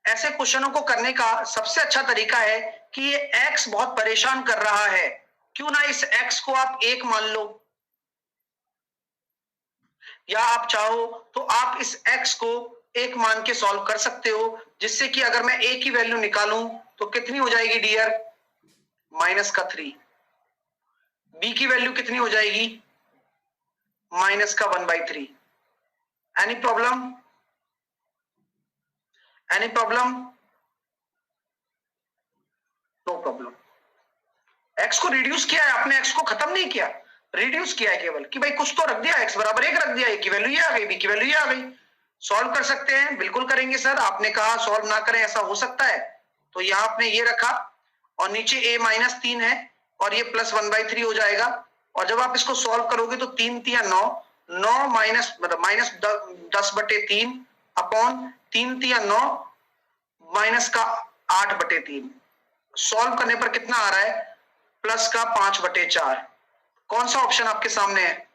ऐसे क्वेश्चनों को करने का सबसे अच्छा तरीका है कि ये x बहुत परेशान कर रहा है, क्यों ना इस x को आप 1 मान लो, या आप चाहो तो आप इस x को 1 मान के सॉल्व कर सकते हो, जिससे कि अगर मैं a की वैल्यू निकालूं तो कितनी हो जाएगी डियर, -3। b की वैल्यू कितनी हो जाएगी, -1/3। Any problem, any problem? No problem. x को रिड्यूस किया है आपने, x को खत्म नहीं किया, रिड्यूस किया है केवल कि भाई कुछ तो रख दिया, x बराबर 1 रख दिया, a की वैल्यू ये आ गई, b की वैल्यू ये आ गई। सॉल्व कर सकते हैं, बिल्कुल करेंगे सर। आपने कहा सॉल्व ना करें, ऐसा हो सकता है, तो यहां आपने ये रखा और नीचे a -3 है और ये +1/3 हो जाएगा। और जब आप इसको सॉल्व करोगे तो 3 × 9, 9 माइनस मतलब -10/3 अपॉन 3 × 9 माइनस का 8/3। सॉल्व करने पर कितना आ रहा है, प्लस का 5/4। कौन सा ऑप्शन आपके सामने है?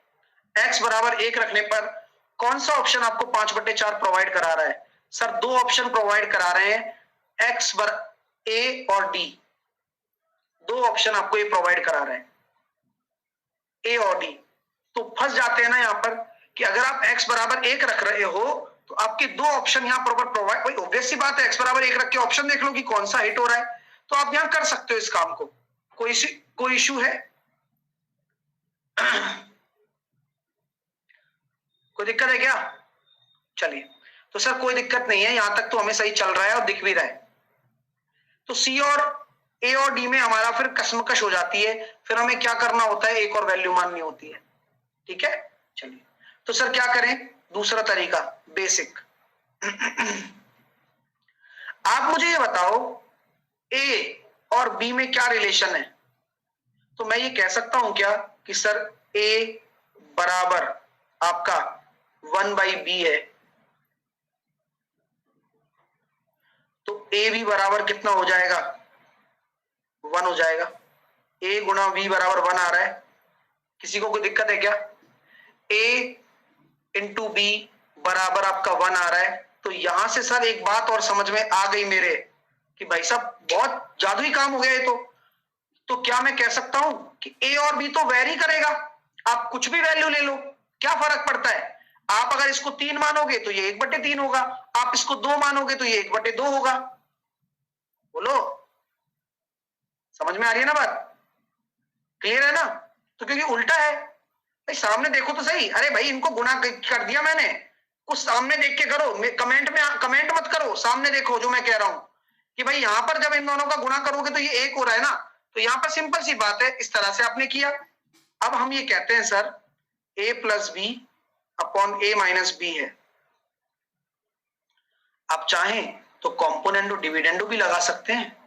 x बराबर 1 रखने पर कौन सा ऑप्शन आपको 5/4 प्रोवाइड करा रहा है? सर 2 ऑप्शन प्रोवाइड करा रहे हैं, x बर a और d। 2 ऑप्शन आपको ये प्रोवाइड करा रहे हैं, a और d। तो फंस जाते हैं ना यहां पर कि अगर आप x बराबर 1 रख रहे हो तो आपके 2 ऑप्शन यहां प्रॉपर प्रोवाइड, भाई ऑब्वियस सी बात है, x बराबर 1 रख के ऑप्शन देख लो कि कौन सा हिट हो रहा है, तो आप यहां कर सकते हो इस काम को। कोई इशू है? कोई दिक्कत है क्या? चलिए, तो सर कोई दिक्कत नहीं है, यहां तक तो हमें सही चल रहा है और दिख भी रहा है। तो सी और ए और डी में हमारा फिर कशमकश हो जाती है, फिर हमें क्या करना होता है, एक और वैल्यू माननी होती है। ठीक है, चलिए, तो सर क्या करें, दूसरा तरीका बेसिक। आप मुझे ये बताओ ए और बी में क्या रिलेशन है? तो मैं ये कह सकता हूं क्या कि सर ए बराबर आपका 1/b है, तो ए भी बराबर कितना हो जाएगा, 1 हो जाएगा। a गुणा b बराबर 1 आ रहा है, किसी को कोई दिक्कत है क्या? a इंटू बी बराबर आपका 1 आ रहा है। तो यहां से सर एक बात और समझ में आ गई मेरे कि भाई साहब बहुत जादुई काम हो गया ये तो क्या मैं कह सकता हूं कि ए और बी तो वेरी करेगा, आप कुछ भी वैल्यू ले लो, क्या फर्क पड़ता है? आप अगर इसको 3 मानोगे तो ये 1/3 होगा, आप इसको 2 मानोगे तो ये 1/2 होगा। बोलो, समझ में आ रही है ना बात? क्लियर है ना? तो क्योंकि उल्टा है भाई, सामने देखो तो सही। अरे भाई इनको गुणा कर दिया मैंने, कुछ सामने देख के करो, कमेंट मत करो, सामने देखो जो मैं कह रहा हूं कि भाई यहां पर जब इन दोनों का गुणा करोगे तो ये 1 हो रहा है ना, तो यहां पर सिंपल सी बात है, इस तरह से आपने किया। अब हम ये कहते हैं sir a + b upon a - b है। आप चाहें तो कॉम्पोनेंडो डिविडेंडो भी लगा सकते हैं,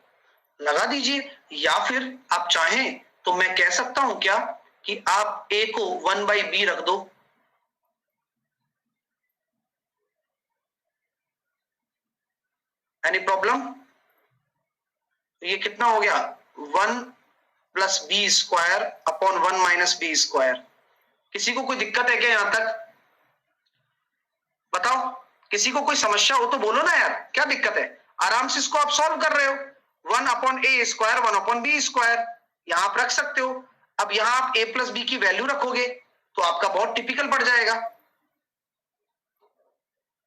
लगा दीजिए, या फिर आप चाहें तो मैं कह सकता हूं क्या कि आप a को 1/b रख दो। Any problem? ये कितना हो गया, 1 + b² अपॉन 1 - b²। किसी को कोई दिक्कत है क्या यहां तक? बताओ, किसी को कोई समस्या हो तो बोलो ना यार, क्या दिक्कत है? आराम से इसको आप सॉल्व कर रहे हो, 1/a², 1/b², यहां आप रख सकते हो। अब यहां आप a + b की वैल्यू रखोगे तो आपका बहुत टिपिकल पड़ जाएगा।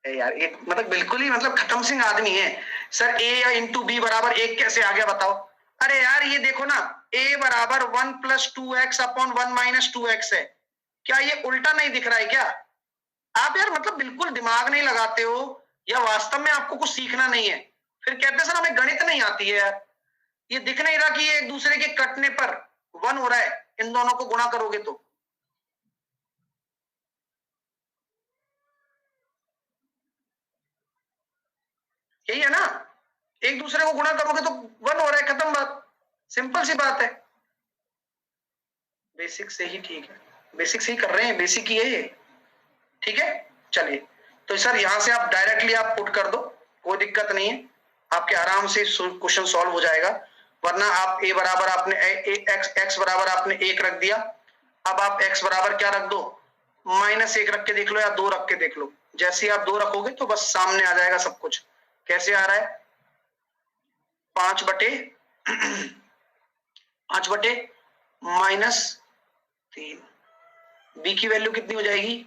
यार ये मतलब बिल्कुल ही मतलब खत्म सिंह आदमी है। सर a या इंटू बी बराबर 1 कैसे आ गया बताओ? अरे यार ये देखो ना, a बराबर 1 + 2x अपॉन 1 - 2x है, क्या ये उल्टा नहीं दिख रहा है क्या? आप यार मतलब बिल्कुल दिमाग नहीं लगाते हो, या वास्तव में आपको कुछ सीखना नहीं है, फिर कहते सर हमें गणित नहीं आती है यार। ये दिख नहीं रहा कि ये एक दूसरे के कटने पर 1 हो रहा है, इन दोनों को गुणा करोगे तो। यही है ना, एक दूसरे को गुणा करोगे तो 1 हो रहा है, खत्म बात, सिंपल सी बात है। बेसिक से ही ठीक है, बेसिक से ही कर रहे हैं, बेसिक ही है ये। ठीक है, चलिए, तो सर यहां से आप डायरेक्टली आप पुट कर दो, कोई दिक्कत नहीं है, आपके आराम से क्वेश्चन सॉल्व हो जाएगा। वरना आप a बराबर आपने x बराबर आपने 1 रख दिया, अब आप x बराबर क्या रख दो, -1 रख के देख लो या 2 रख के देख लो। जैसे ही आप 2 रखोगे तो बस सामने आ जाएगा सब कुछ। कैसे आ रहा है, 5 बटे -3। बी की वैल्यू कितनी हो जाएगी?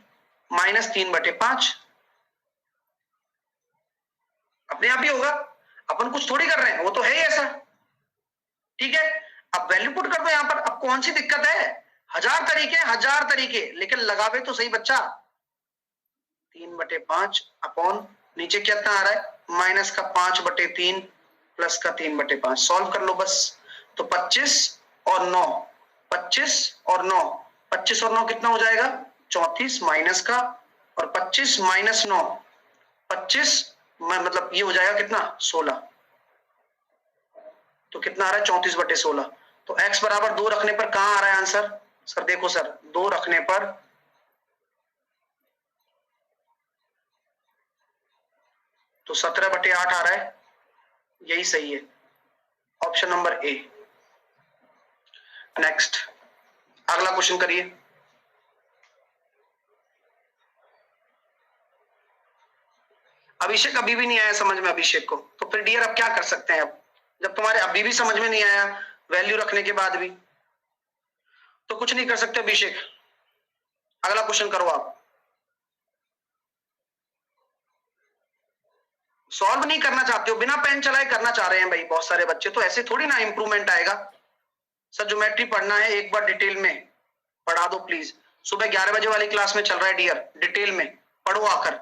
-3/5। अपने आप ही होगा, अपन कुछ थोड़ी कर रहे हैं, वो तो है ही ऐसा। ठीक है, अब वैल्यू पुट कर दो यहां पर। अब कौन सी दिक्कत है? 1000 तरीके, लेकिन लगावे तो सही बच्चा। 3/5 अपॉन नीचे कितना आ रहा है? -5/3 प्लस का 3/5। सॉल्व कर लो बस। तो 25 और 9, 25 और 9, 25 और 9 कितना हो जाएगा? 34 माइनस का, और 25 माइनस 9, 25 मतलब ये हो जाएगा कितना? 16। तो कितना आ रहा है? 34/16। तो x बराबर 2 रखने पर कहां आ रहा है आंसर? सर देखो सर, 2 रखने पर तो 17/8 आ रहा है। यही सही है, ऑप्शन नंबर ए। नेक्स्ट, अगला क्वेश्चन करिए। अभिषेक अभी भी नहीं आया समझ में अभिषेक को, तो फिर डियर अब क्या कर सकते हैं? अब जब तुम्हारे अभी भी समझ में नहीं आया वैल्यू रखने के बाद भी, तो कुछ नहीं कर सकते अभिषेक। अगला क्वेश्चन करो आप। सॉल्व नहीं करना चाहते हो, बिना पेन चलाए करना चाह रहे हैं भाई बहुत सारे बच्चे, तो ऐसे थोड़ी ना इंप्रूवमेंट आएगा। सर ज्योमेट्री पढ़ना है, एक बार डिटेल में पढ़ा दो प्लीज। सुबह 11 बजे वाली क्लास में चल रहा है डियर, डिटेल में पढ़ो आकर।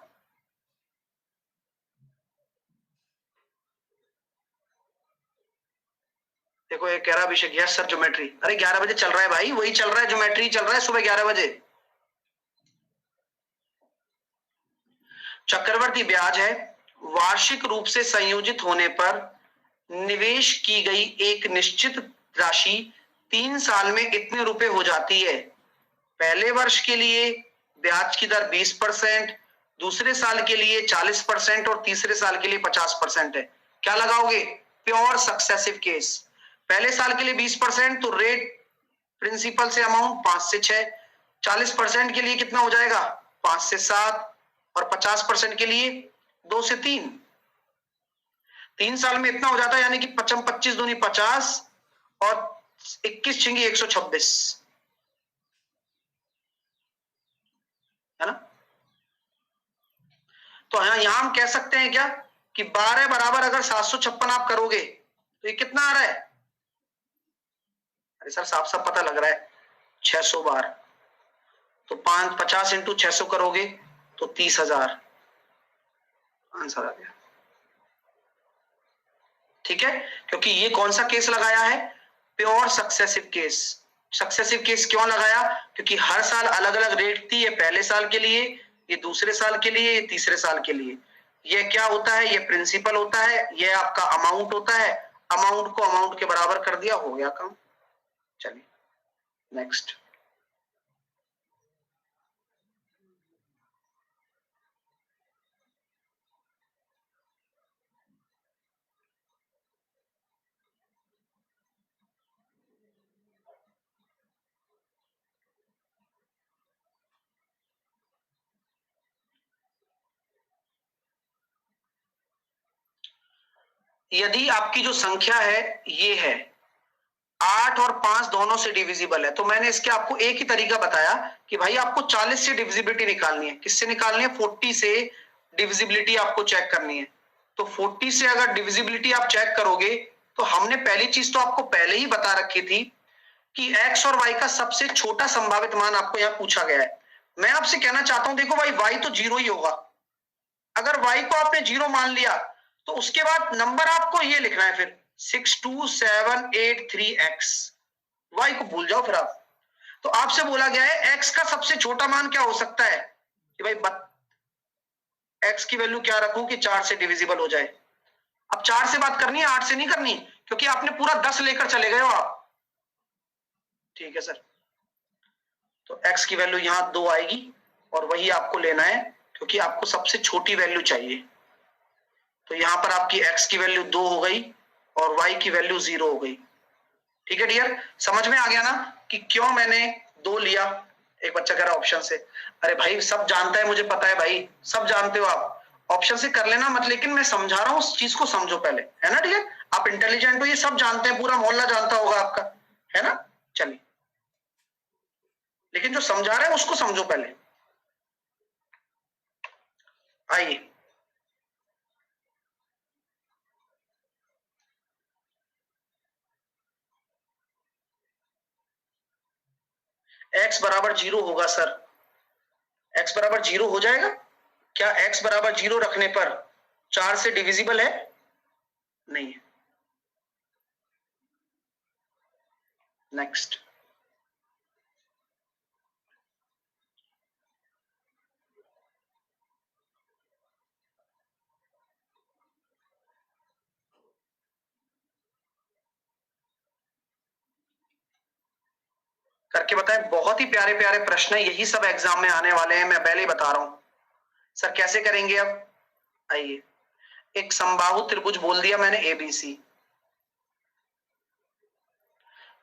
देखो ये कह रहा अभिषेक, यस सर ज्योमेट्री। अरे 11 बजे चल रहा है भाई, वही चल रहा है, ज्योमेट्री चल रहा है सुबह 11 बजे। चक्रवर्ती ब्याज है, वार्षिक रूप से संयोजित होने पर निवेश की गई एक निश्चित राशि 3 साल में इतने रुपए हो जाती है। पहले वर्ष के लिए ब्याज की दर 20%, दूसरे साल के लिए 40% और तीसरे साल के लिए 50% है। क्या लगाओगे? Pure successive case. पहले साल के लिए 20%, तो रेट प्रिंसिपल से अमाउंट 5 से 6, 40% के लिए कितना हो जाएगा? 5 से 7, और 50% के लिए 2 से 3। 3 साल में इतना हो जाता है, यानी कि 25 दूनी 50 और 21 छिंगी 126, है ना? तो यहां हम कह सकते हैं क्या कि 12 बराबर अगर 756 आप करोगे तो ये कितना आ रहा है? अरे सर साफ साफ पता लग रहा है, 600 बार। तो 50 इंटू 600 करोगे तो 30,000 आंसर आ गया। ठीक है, क्योंकि ये कौन सा केस लगाया है? Pure successive case. Successive case क्यों लगाया? क्योंकि हर साल अलग अलग रेट थी। ये पहले साल के लिए, ये दूसरे साल के लिए, ये तीसरे साल के लिए। ये क्या होता है? ये प्रिंसिपल होता है, ये आपका अमाउंट होता है। अमाउंट को अमाउंट के बराबर कर दिया, हो गया काम। चलिए नेक्स्ट। यदि आपकी जो संख्या है ये है 8 और 5 दोनों से डिविजिबल है, तो मैंने इसके आपको एक ही तरीका बताया कि भाई आपको 40 से डिविजिबिलिटी निकालनी है। किससे निकालनी है? 40 से डिविजिबिलिटी आपको चेक करनी है। तो 40 से अगर डिविजिबिलिटी आप चेक करोगे, तो हमने पहली चीज तो आपको पहले ही बता रखी थी कि x और y का सबसे छोटा संभावित मान आपको यहां पूछा गया है। मैं आपसे कहना चाहता हूं, देखो भाई y तो 0 ही होगा। अगर y को आपने 0 मान लिया, तो उसके बाद नंबर आपको ये लिखना है फिर 62783x। y को भूल जाओ फिर आप। तो आपसे बोला गया है x का सबसे छोटा मान क्या हो सकता है कि भाई x की वैल्यू क्या रखूं कि 4 से डिविजिबल हो जाए। अब 4 से बात करनी है, 8 से नहीं करनी, क्योंकि आपने पूरा 10 लेकर चले गए हो आप। ठीक है सर, तो x की वैल्यू यहां 2 आएगी, और वही आपको लेना है क्योंकि आपको सबसे छोटी वैल्यू चाहिए। तो यहां पर आपकी x की वैल्यू 2 हो गई और y की वैल्यू 0 हो गई। ठीक है डियर, समझ में आ गया ना कि क्यों मैंने 2 लिया? एक बच्चा कह रहा ऑप्शन से। अरे भाई सब जानता है, मुझे पता है भाई, सब जानते हो आप। ऑप्शन से कर लेना मत, लेकिन मैं समझा रहा हूं, उस चीज को समझो पहले, है ना डियर? आप इंटेलिजेंट हो, ये सब जानते हैं, पूरा मोहल्ला जानता होगा आपका, है ना? चलिए, लेकिन जो समझा रहे हैं उसको समझो पहले। आइए, x बराबर 0 होगा सर, x बराबर 0 हो जाएगा क्या? x बराबर 0 रखने पर 4 से डिविजिबल है? नहीं है। नेक्स्ट, करके बताएं। बहुत ही प्यारे प्यारे प्रश्न है, यही सब एग्जाम में आने वाले हैं, मैं पहले ही बता रहा हूं। सर कैसे करेंगे अब? आइए, एक समबाहु त्रिभुज बोल दिया मैंने, एबीसी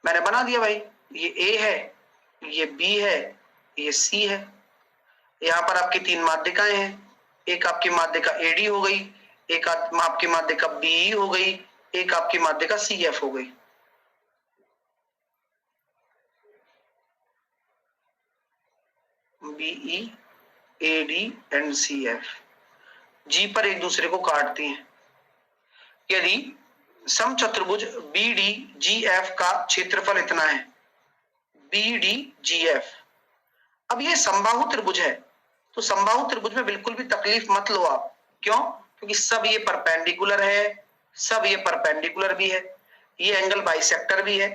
मैंने बना दिया भाई। ये ए है, ये बी है, ये सी है। यहां पर आपकी 3 माध्यिकाएं हैं, एक आपकी माध्यिका एडी हो गई, एक आपकी माध्यिका बीई हो गई, एक आपकी माध्यिका सीएफ हो गई। बीई, एडी एंड सीएफ जी पर एक दूसरे को काटती हैं। यदि समचतुर्भुज बीडी जीएफ का क्षेत्रफल इतना है, बीडी जीएफ, अब ये समबाहु त्रिभुज है, तो समबाहु त्रिभुज में बिल्कुल भी तकलीफ मत लो आप। क्यों? क्योंकि सब ये परपेंडिकुलर है, सब ये परपेंडिकुलर भी है, ये एंगल बाइसेक्टर भी है,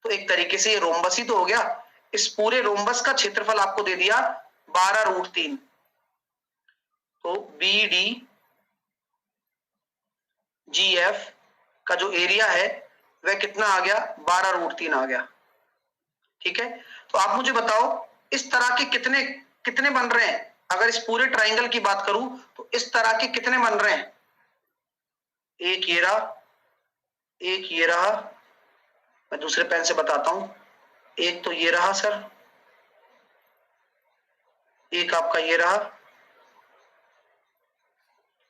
तो एक तरीके से ये रोम्बस ही तो हो गया। इस पूरे रोम्बस का क्षेत्रफल आपको दे दिया 12√3, तो बी डी जी एफ का जो एरिया है वह कितना आ गया? 12√3 आ गया। ठीक है, तो आप मुझे बताओ इस तरह के कितने कितने बन रहे हैं? अगर इस पूरे ट्राइंगल की बात करूं तो इस तरह के कितने बन रहे हैं? एक ये रहा, एक ये रहा, मैं दूसरे पेन से बताता हूं, एक तो ये रहा सर, एक आपका ये रहा,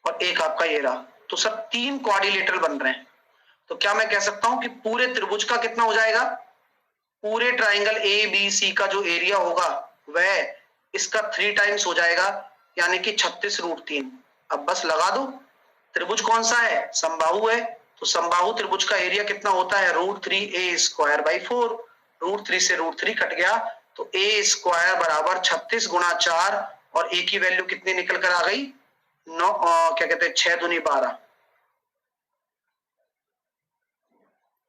और एक आपका ये रहा, तो सर 3 क्वाड्रिलेटरल बन रहे हैं। तो क्या मैं कह सकता हूं कि पूरे त्रिभुज का कितना हो जाएगा? पूरे ट्राइंगल ए बी सी का जो एरिया होगा वह इसका 3 टाइम्स हो जाएगा, यानी कि 36√3। अब बस लगा दो, त्रिभुज कौन सा है? समबाहु है, तो समबाहु त्रिभुज का एरिया कितना होता है? √3a² 4। √3 से √3 कट गया, तो a² बराबर 36 गुणा 4, और a की वैल्यू कितनी निकल कर आ गई? 9, क्या कहते हैं, 6 दूनी 12।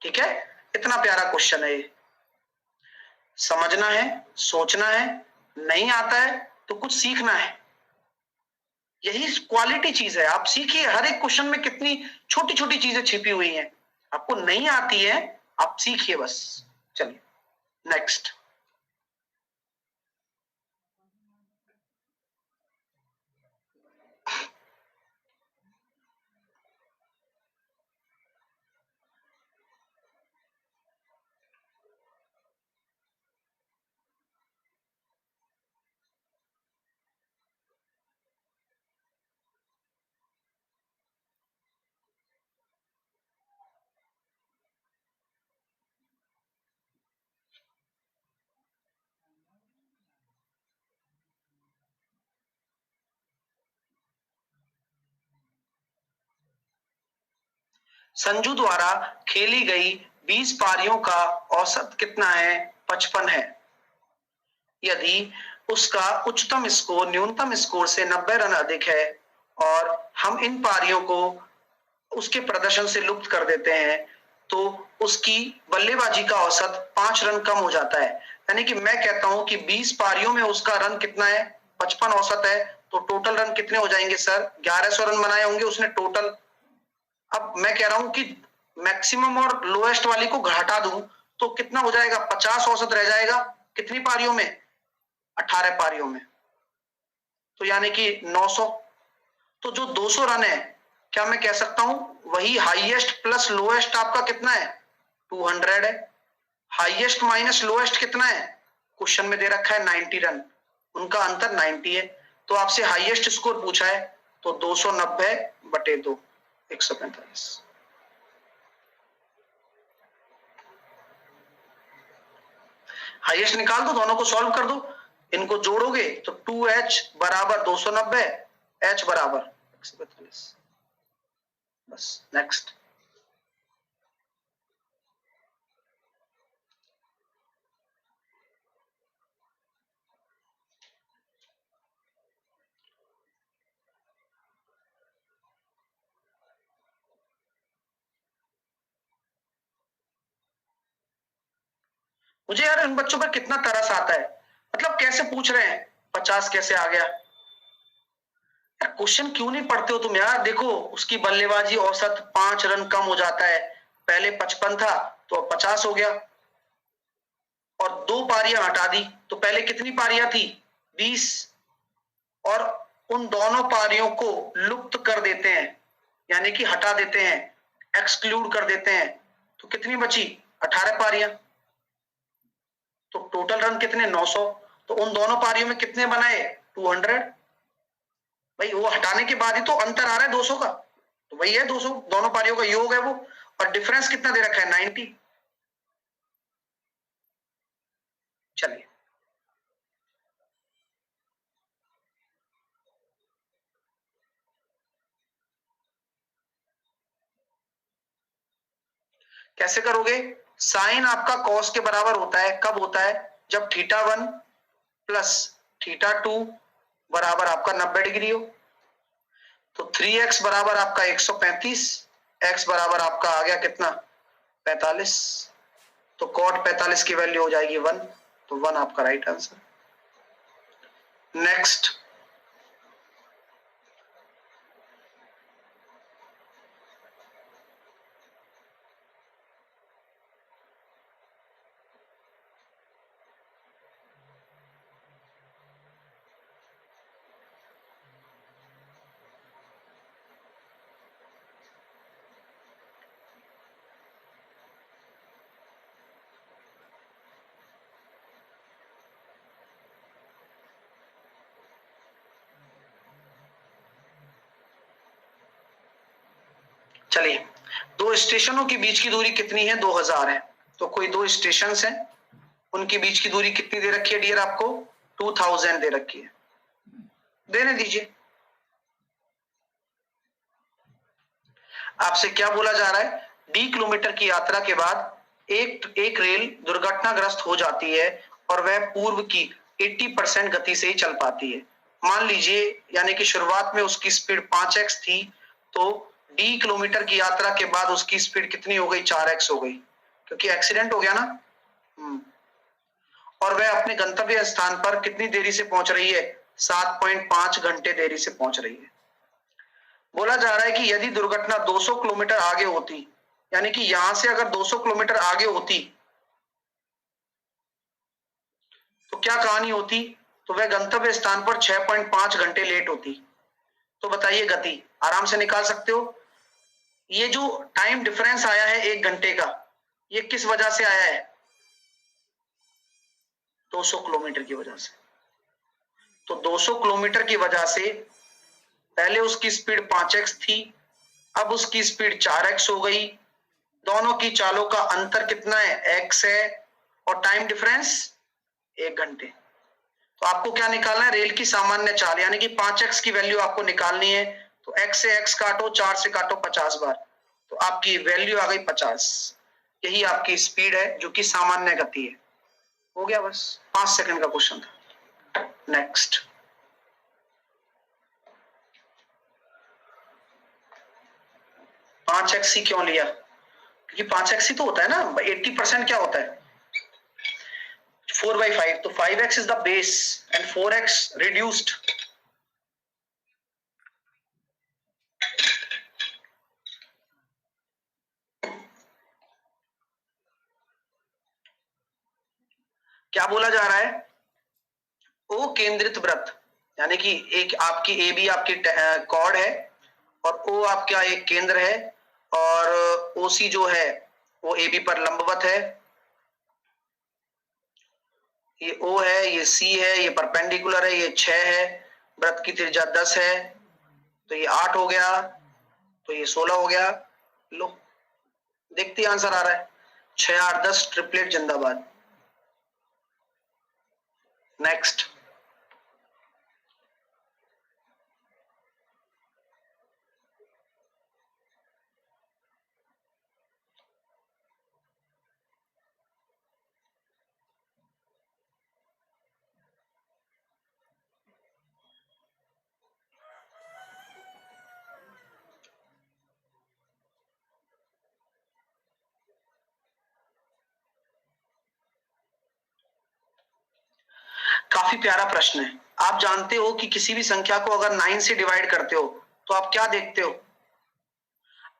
ठीक है, इतना प्यारा क्वेश्चन है ये, समझना है, सोचना है, नहीं आता है तो कुछ सीखना है, यही क्वालिटी चीज है। आप सीखिए, हर एक क्वेश्चन में कितनी छोटी छोटी चीजें छिपी हुई हैं, आपको नहीं आती है, आप सीखिए बस। चलिए नेक्स्ट, संजू द्वारा खेली गई 20 पारियों का औसत कितना है? 55 है। यदि उसका उच्चतम स्कोर न्यूनतम स्कोर से 90 रन अधिक है और हम इन पारियों को उसके प्रदर्शन से लुप्त कर देते हैं, तो उसकी बल्लेबाजी का औसत 5 रन कम हो जाता है। यानी कि मैं कहता हूं कि 20 पारियों में उसका रन कितना है? 55 औसत है, तो टोटल रन कितने हो जाएंगे सर? 1100 रन बनाए होंगे उसने टोटल। अब मैं कह रहा हूं कि मैक्सिमम और लोएस्ट वाली को घटा दूं तो कितना हो जाएगा? 50 औसत रह जाएगा। कितनी पारियों में? 18 पारियों में, तो यानी कि 900। तो जो 200 रन है, क्या मैं कह सकता हूं वही हाईएस्ट प्लस लोएस्ट आपका कितना है? 200 है। हाईएस्ट माइनस लोएस्ट कितना है? क्वेश्चन में दे रखा है 90 रन, उनका अंतर 90 है। तो आपसे हाईएस्ट स्कोर पूछा है, तो 290/2 145। हाईएस्ट निकाल दो, दोनों को सॉल्व कर दो, इनको जोड़ोगे तो 2h बराबर 290, h बराबर 145। बस नेक्स्ट। मुझे यार इन बच्चों पर कितना तरस आता है, मतलब कैसे पूछ रहे हैं 50 कैसे आ गया। क्वेश्चन क्यों नहीं पढ़ते हो तुम यार। देखो उसकी बल्लेबाजी औसत 5 रन कम हो जाता है, पहले 55 था तो अब 50 हो गया, और 2 पारियां हटा दी, तो पहले कितनी पारियां थी 20, और उन दोनों पारियों को लुप्त कर देते हैं, यानी कि हटा देते हैं, एक्सक्लूड कर देते हैं, तो कितनी बची 18 पारियां, तो टोटल रन कितने 900। तो उन दोनों पारियों में कितने बनाए 200। भाई वो हटाने के बाद ही तो अंतर आ रहा है 200 का, तो वही है 200, दोनों पारियों का योग है वो, और डिफरेंस कितना दे रखा है 90। चलिए कैसे करोगे। साइन आपका कॉस के बराबर होता है, कब होता है जब θ1 प्लस θ2 बराबर आपका 90 डिग्री हो। तो 3x बराबर आपका 135, x बराबर आपका आ गया कितना 45, तो cot 45 की वैल्यू हो जाएगी 1, तो 1 आपका राइट आंसर। नेक्स्ट। चलिए, दो स्टेशनों के बीच की दूरी कितनी है 2000 है, तो कोई दो स्टेशन हैं, उनके बीच की दूरी कितनी दे रखी है डियर आपको 2000 दे रखी है, देने दीजिए। आपसे क्या बोला जा रहा है, D किलोमीटर की यात्रा के बाद एक रेल दुर्घटनाग्रस्त हो जाती है और वह पूर्व की 80% गति से ही चल पाती है। मान लीजिए यानी कि शुरुआत में उसकी स्पीड 5x थी, तो D किलोमीटर की यात्रा के बाद उसकी स्पीड कितनी हो गई 4x हो गई, क्योंकि एक्सीडेंट हो गया ना। और वह अपने गंतव्य स्थान पर कितनी देरी से पहुंच रही है 7.5 घंटे देरी से पहुंच रही है। बोला जा रहा है कि यदि दुर्घटना 200 किलोमीटर आगे होती, यानी कि यहां से अगर 200 किलोमीटर आगे होती तो क्या कहानी होती, तो वह गंतव्य स्थान पर 6.5 घंटे लेट होती। तो बताइए गति आराम से निकाल सकते हो। ये जो टाइम डिफरेंस आया है 1 घंटे का, ये किस वजह से आया है 200 किलोमीटर की वजह से। तो 200 किलोमीटर की वजह से पहले उसकी स्पीड 5x थी, अब उसकी स्पीड 4x हो गई, दोनों की चालों का अंतर कितना है x है, और टाइम डिफरेंस 1 घंटे। तो आपको क्या निकालना है, रेल की सामान्य चाल, यानी कि 5x की वैल्यू आपको निकालनी है। तो x से x काटो, 4 से काटो 50 बार, तो आपकी वैल्यू आ गई 50। यही आपकी स्पीड है जो कि सामान्य गति है। हो गया, बस 5 सेकंड का क्वेश्चन था। नेक्स्ट। पांच एक्स ही क्यों लिया, क्योंकि 5x ही तो होता है ना, 80% क्या होता है 4/5, तो 5x is the base and 4x reduced. क्या बोला जा रहा है, ओ केंद्रित वृत्त, यानी कि एक आपकी ए बी आपकी कॉर्ड है और ओ आपका एक केंद्र है, और ओसी जो है वो ए बी पर लंबवत है, ये ओ है, ये सी है, ये परपेंडिकुलर है, ये 6 है, वृत्त की त्रिज्या 10 है, तो ये 8 हो गया, तो ये 16 हो गया। लो देखते ही आंसर आ रहा है, 6 8 10 ट्रिपलेट जिंदाबाद। नेक्स्ट, काफी प्यारा प्रश्न है। आप जानते हो कि किसी भी संख्या को अगर 9 से डिवाइड करते हो तो आप क्या देखते हो?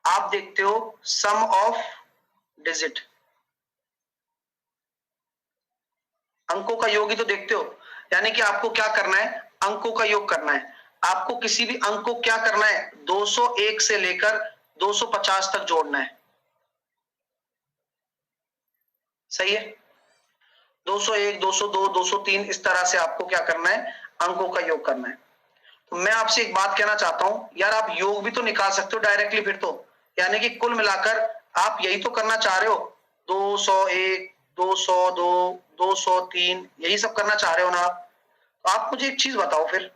आप देखते हो सम ऑफ डिजिट, अंकों का योग ही तो देखते हो। यानी कि आपको क्या करना है? अंकों का योग करना है। आपको किसी भी अंक को क्या करना है? 201 से लेकर 250 तक जोड़ना है। सही है? 201, 202, 203 इस तरह से आपको क्या करना है? अंकों का योग करना है। तो मैं आपसे एक बात कहना चाहता हूं यार, आप योग भी तो निकाल सकते हो डायरेक्टली फिर तो। यानी कि कुल मिलाकर आप यही तो करना चाह रहे हो, 201, 202, 203 यही सब करना चाह रहे हो ना आप? तो आप मुझे एक चीज बताओ फिर,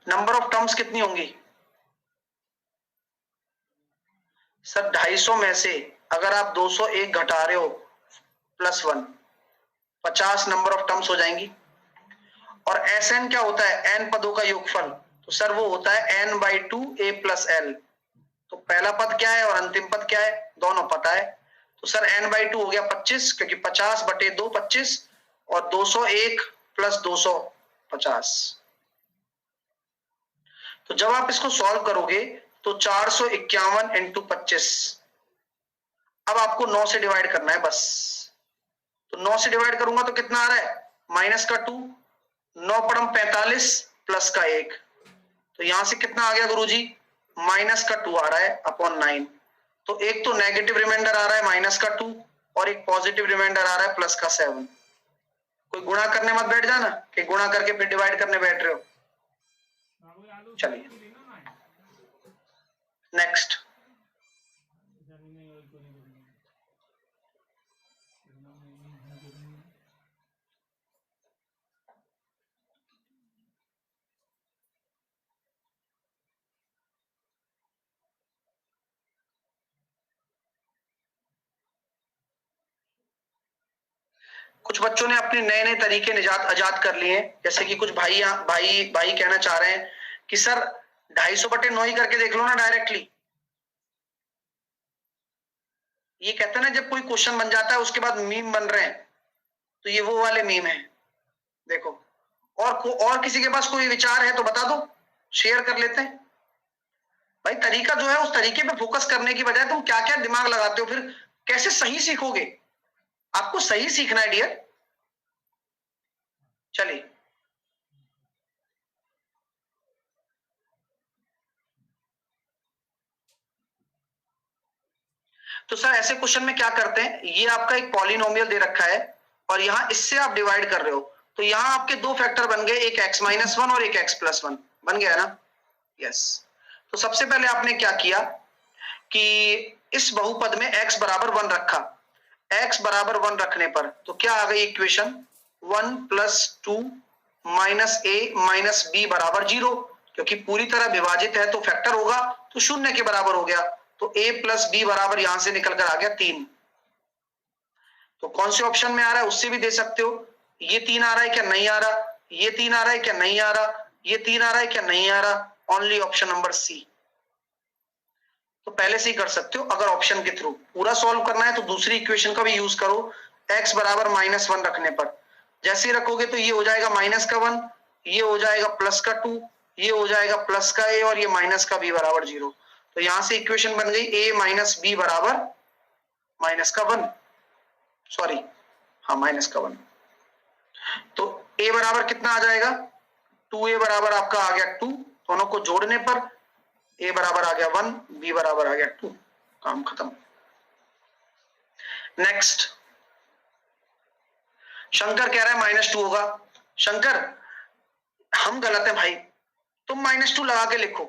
नंबर ऑफ टर्म्स कितनी होंगी? सर 250 में से अगर आप 201 घटा रहे हो +1, 50 नंबर ऑफ टर्म्स हो जाएंगी। और SN क्या होता है? n पदों का योगफल। तो सर वो होता है n/2 a + l। तो पहला पद क्या है और अंतिम पद क्या है? दोनों पता है। तो सर n/2 हो गया 25, क्योंकि 50/2 25, और 201 + 250। तो जब आप इसको सॉल्व करोगे तो 451 × 25। अब आपको 9 से डिवाइड करना है बस। तो 9 से डिवाइड करूंगा तो कितना आ रहा है? -2, 9 पड़म 45 प्लस का 1। तो यहां से कितना आ गया गुरुजी? -2 आ रहा है अपॉन 9। तो एक तो नेगेटिव रिमाइंडर आ रहा है -2 और एक पॉजिटिव रिमाइंडर आ रहा है +7। कोई गुणा करने मत बैठ जाना कि गुणा करके फिर डिवाइड करने बैठ रहे हो। चलिए नेक्स्ट, कुछ बच्चों ने अपने नए नए तरीके निजात आजाद कर लिए हैं। जैसे कि कुछ भाई भाई कहना चाह रहे हैं कि सर 250/9 ही करके देख लो ना डायरेक्टली। ये कहते हैं ना, जब कोई क्वेश्चन बन जाता है उसके बाद मीम बन रहे हैं, तो ये वो वाले मीम है। देखो, और किसी के पास कोई विचार है तो बता दो, शेयर कर लेते हैं। भाई तरीका जो है उस तरीके पे फोकस करने की बजाय तुम क्या क्या दिमाग लगाते हो, फिर कैसे सही सीखोगे? आपको सही सीखना है डियर। चलिए, तो सर ऐसे क्वेश्चन में क्या करते हैं, ये आपका एक पॉलिनोमियल दे रखा है और यहां इससे आप डिवाइड कर रहे हो, तो यहां आपके दो फैक्टर बन गए, एक x-1 और एक x+1 बन गया ना? यस। तो सबसे पहले आपने क्या किया कि इस बहुपद में x बराबर 1 रखा। x बराबर 1 रखने पर तो क्या आ गई इक्वेशन? 1 + 2 - a - b बराबर 0, क्योंकि पूरी तरह विभाजित है तो फैक्टर होगा, तो 0 के बराबर हो गया। तो a + b बराबर यहां से निकल कर आ गया 3। तो कौन से ऑप्शन में आ रहा है उससे भी दे सकते हो। ये 3 आ रहा है क्या? नहीं आ रहा। ये 3 आ रहा है क्या? नहीं आ रहा। ये 3 आ रहा है क्या? नहीं आ रहा। Only option number C. तो पहले से ही कर सकते हो। अगर ऑप्शन के थ्रू पूरा सॉल्व करना है तो दूसरी इक्वेशन का भी यूज करो, x बराबर -1 रखने पर। जैसे ही रखोगे तो ये हो जाएगा -1, ये हो जाएगा +2, ये हो जाएगा +a और ये -b बराबर 0। तो यहां से इक्वेशन बन गई a - b बराबर -1, सॉरी, हाँ -1। तो a बराबर कितना आ जाएगा? 2a बराबर आपका आ गया 2, दोनों को जोड़ने पर a बराबर आ गया 1, b बराबर आ गया 2। काम खत्म। नेक्स्ट, शंकर कह रहा है -2 होगा। शंकर हम गलत है भाई, तुम -2 लगा के लिखो।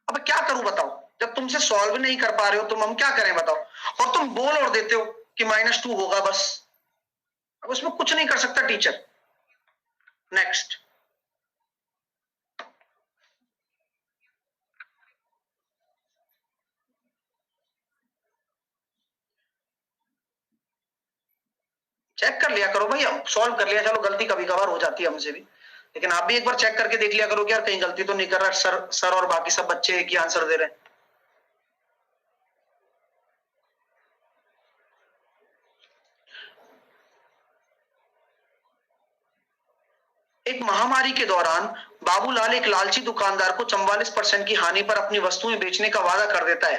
अब क्या करूं बताओ, जब तुमसे सॉल्व नहीं कर पा रहे हो तुम, हम क्या करें बताओ, और तुम बोल और देते हो कि -2 होगा बस। अब उसमें कुछ नहीं कर सकता टीचर। नेक्स्ट, चेक कर लिया करो भाई, सॉल्व कर लिया चलो, गलती कभी कभार हो जाती है हमसे भी, लेकिन आप भी एक बार चेक करके देख लिया करो कि यार कहीं गलती तो नहीं कर रहा सर और बाकी सब बच्चे एक ही आंसर दे रहे हैं। एक महामारी के दौरान बाबूलाल एक लालची दुकानदार को 44% की हानि पर अपनी वस्तुएं बेचने का वादा कर देता है,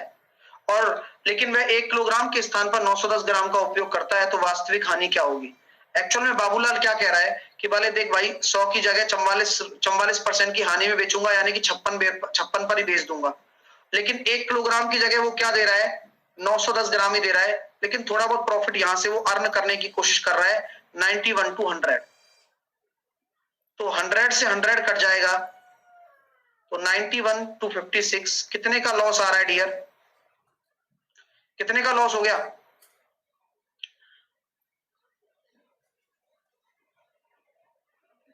और लेकिन वह 1 किलोग्राम के स्थान पर 910 ग्राम का उपयोग करता है, तो वास्तविक हानि क्या होगी? एक्चुअल में बाबूलाल क्या कह रहा है कि भले देख भाई 100 की जगह 44% की हानि में बेचूंगा, यानी कि 56 पर ही बेच दूंगा, लेकिन 1 किलोग्राम की जगह वो क्या दे रहा है, 910 ग्राम ही दे रहा है, लेकिन थोड़ा बहुत प्रॉफिट यहां से वो अर्न करने की कोशिश कर रहा है। 91 to 100, तो 100 से 100 कट जाएगा, तो 91 to 56 कितने का लॉस आ रहा है डियर, कितने का लॉस हो गया?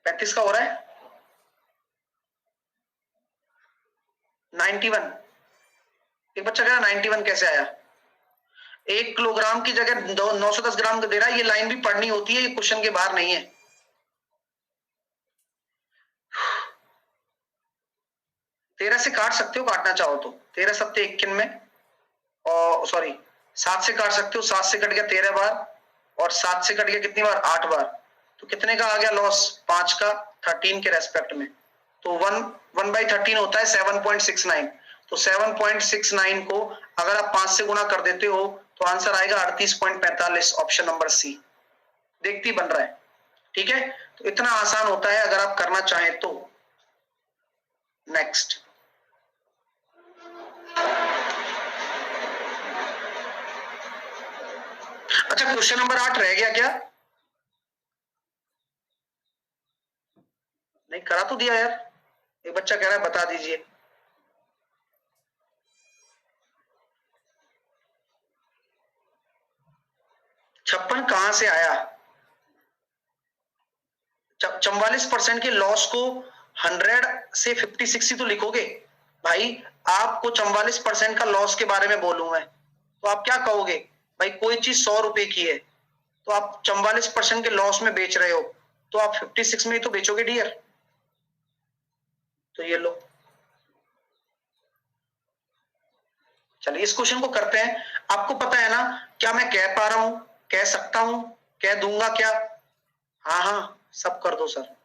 35 का हो रहा है। 91, एक बच्चा कह रहा 91 कैसे आया? 1 किलोग्राम की जगह 910 ग्राम दे रहा है, ये लाइन भी पढ़नी होती है, ये क्वेश्चन के बाहर नहीं है। 13 से काट सकते हो, काटना चाहो तो 13 सत्ते 21 में, और सॉरी 7 से काट सकते हो, 7 से कट गया 13 बार, और 7 से कट गया कितनी बार, 8 बार, तो कितने का आ गया लॉस, 5 का 13 के रेस्पेक्ट में, तो 1/13 होता है 7.69, तो 7.69 को अगर आप 5 से गुणा कर देते हो तो आंसर आएगा 38.45, ऑप्शन नंबर सी। देखती बन रहा है, ठीक है, तो इतना आसान होता है अगर आप करना चाहें तो। नेक्स्ट, अच्छा क्वेश्चन नंबर 8 रह गया क्या? नहीं करा तो दिया यार, एक बच्चा कह रहा है बता दीजिए। छप्पन कहां से आया? 44% के लॉस को 100 से 56 ही तो लिखोगे भाई। आपको 44% का लॉस के बारे में बोलूं मैं, तो आप क्या कहोगे भाई, कोई चीज 100 रुपए की है तो आप 44% के लॉस में बेच रहे हो, तो आप 56 में ही तो बेचोगे डियर। तो ये लो, चलिए इस क्वेश्चन को करते हैं। आपको पता है ना क्या मैं कह पा रहा हूं, कह सकता हूं, कह दूंगा क्या? हाँ हाँ सब कर दो सर।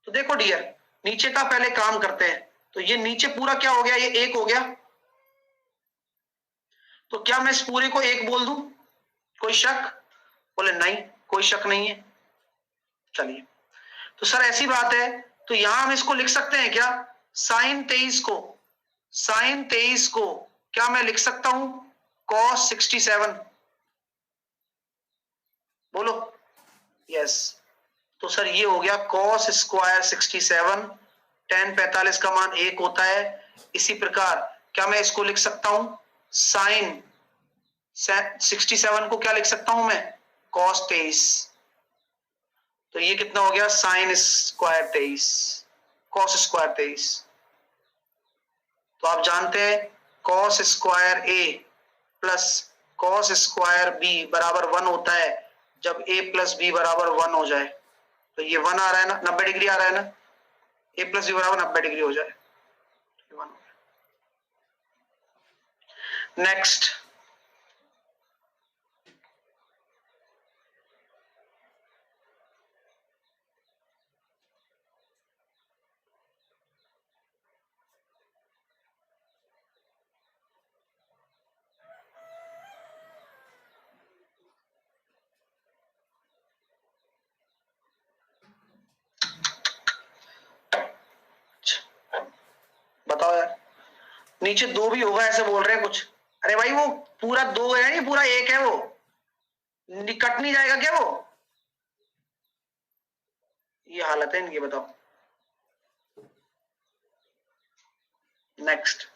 तो देखो डियर, नीचे का पहले काम करते हैं, तो ये नीचे पूरा क्या हो गया, ये 1 हो गया, तो क्या मैं इस पूरे को 1 बोल दूं? कोई शक? बोले नहीं कोई शक नहीं है। चलिए, तो सर ऐसी बात है तो यहां हम इसको लिख सकते हैं क्या, साइन 23 को, साइन 23 को क्या मैं लिख सकता हूं cos 67? बोलो यस। तो सर ये हो गया cos स्क्वायर 67, tan 45 का मान 1 होता है। इसी प्रकार क्या मैं इसको लिख सकता हूं साइन 67 को क्या लिख सकता हूं मैं, cos 23, तो ये कितना हो गया साइन स्क्वायर 23, cos स्क्वायर 23। तो आप जानते हैं cos square a plus cos square b बराबर 1 होता है जब a प्लस b बराबर 1 हो जाए। तो ये 1 आ रहा है ना, 90 डिग्री आ रहा है ना, a प्लस b बराबर 90 डिग्री हो जाए। नेक्स्ट, बताओ यार, नीचे 2 भी होगा ऐसे बोल रहे हैं कुछ। अरे भाई वो पूरा 2 है नहीं, पूरा 1 है, वो कट नहीं जाएगा क्या वो? ये हालत है इनकी, बताओ। नेक्स्ट,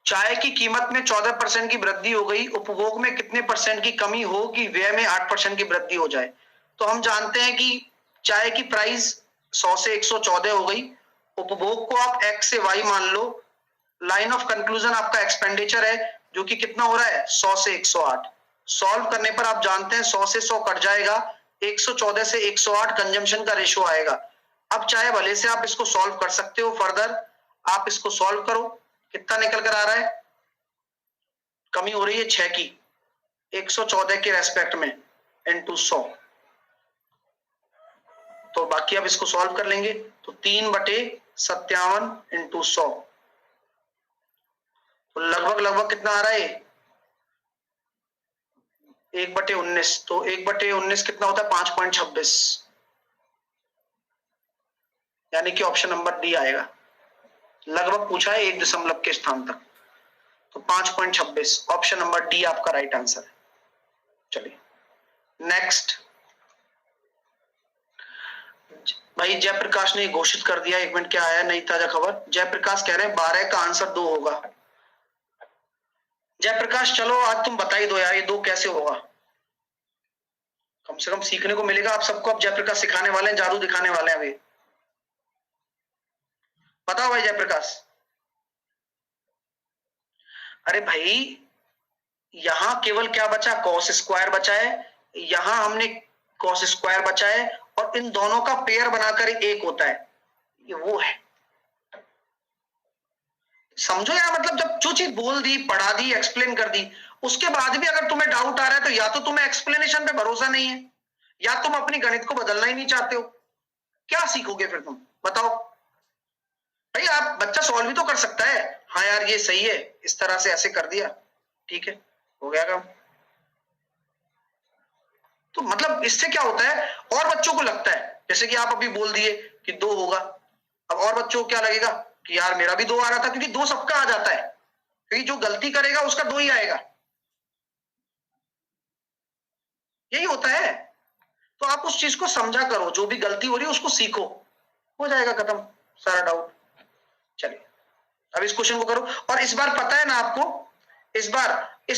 चाय की कीमत में 14% की वृद्धि हो गई, उपभोग में कितने परसेंट की कमी हो कि व्यय में 8% की वृद्धि हो जाए? तो हम जानते हैं कि चाय की प्राइस 100 से 114 हो गई, उपभोग को आप x से y मान लो, लाइन ऑफ कंक्लूजन आपका एक्सपेंडिचर है जो कि कितना हो रहा है 100 से 108। सॉल्व करने पर आप जानते हैं 100 से 100 कट जाएगा, 114 से 108 कंजम्पशन का रेशो आएगा। अब चाहे भले से आप इसको सॉल्व कर सकते हो, फर्दर आप इसको सॉल्व करो, कितना निकल कर आ रहा है? कमी हो रही है 6 की 114 के रेस्पेक्ट में इनटू 100। तो बाकी आप इसको सॉल्व कर लेंगे तो 3/57 इंटू 100, तो लगभग कितना आ रहा है? 1/19। तो 1/19 कितना होता है? 5.26, यानी कि ऑप्शन नंबर डी आएगा। लगभग पूछा है 1 दशमलव के स्थान तक, तो 5.26 ऑप्शन नंबर डी आपका राइट आंसर है। चलिए नेक्स्ट, भाई जयप्रकाश ने घोषित कर दिया, एक मिनट क्या आया नई ताजा खबर? जयप्रकाश कह रहे हैं 12 का आंसर 2 होगा। जयप्रकाश चलो आज तुम बता ही दो यार, ये 2 कैसे होगा? कम से कम सीखने को मिलेगा आप सबको। अब जयप्रकाश सिखाने वाले हैं, जादू दिखाने वाले हैं अभी। बताओ भाई जयप्रकाश। अरे भाई यहां केवल क्या बचा? कॉस स्क्वायर बचा है, यहां हमने कॉस स्क्वायर बचा है, और इन दोनों का पेयर बनाकर एक होता है, ये वो है। समझो यार, मतलब जब जो चीज बोल दी, पढ़ा दी, एक्सप्लेन कर दी, उसके बाद भी अगर तुम्हें डाउट आ रहा है तो या तो तुम्हें एक्सप्लेनेशन पे भरोसा नहीं है, या तुम अपनी गणित को बदलना ही नहीं चाहते हो। क्या सीखोगे फिर तुम? बताओ भाई। आप बच्चा सॉल्व भी तो कर सकता है, हाँ यार ये सही है, इस तरह से ऐसे कर दिया, ठीक है, हो गया काम। तो मतलब इससे क्या होता है, और बच्चों को लगता है, जैसे कि आप अभी बोल दिए कि 2 होगा, अब और बच्चों को क्या लगेगा कि यार मेरा भी 2 आ रहा था, क्योंकि 2 सबका आ जाता है, क्योंकि जो गलती करेगा उसका 2 ही आएगा, यही होता है। तो आप उस चीज को समझा करो, जो भी गलती हो रही है उसको सीखो, हो जाएगा खत्म सारा डाउट। चलिए अब इस क्वेश्चन को करो। और इस बार पता है ना आपको, इस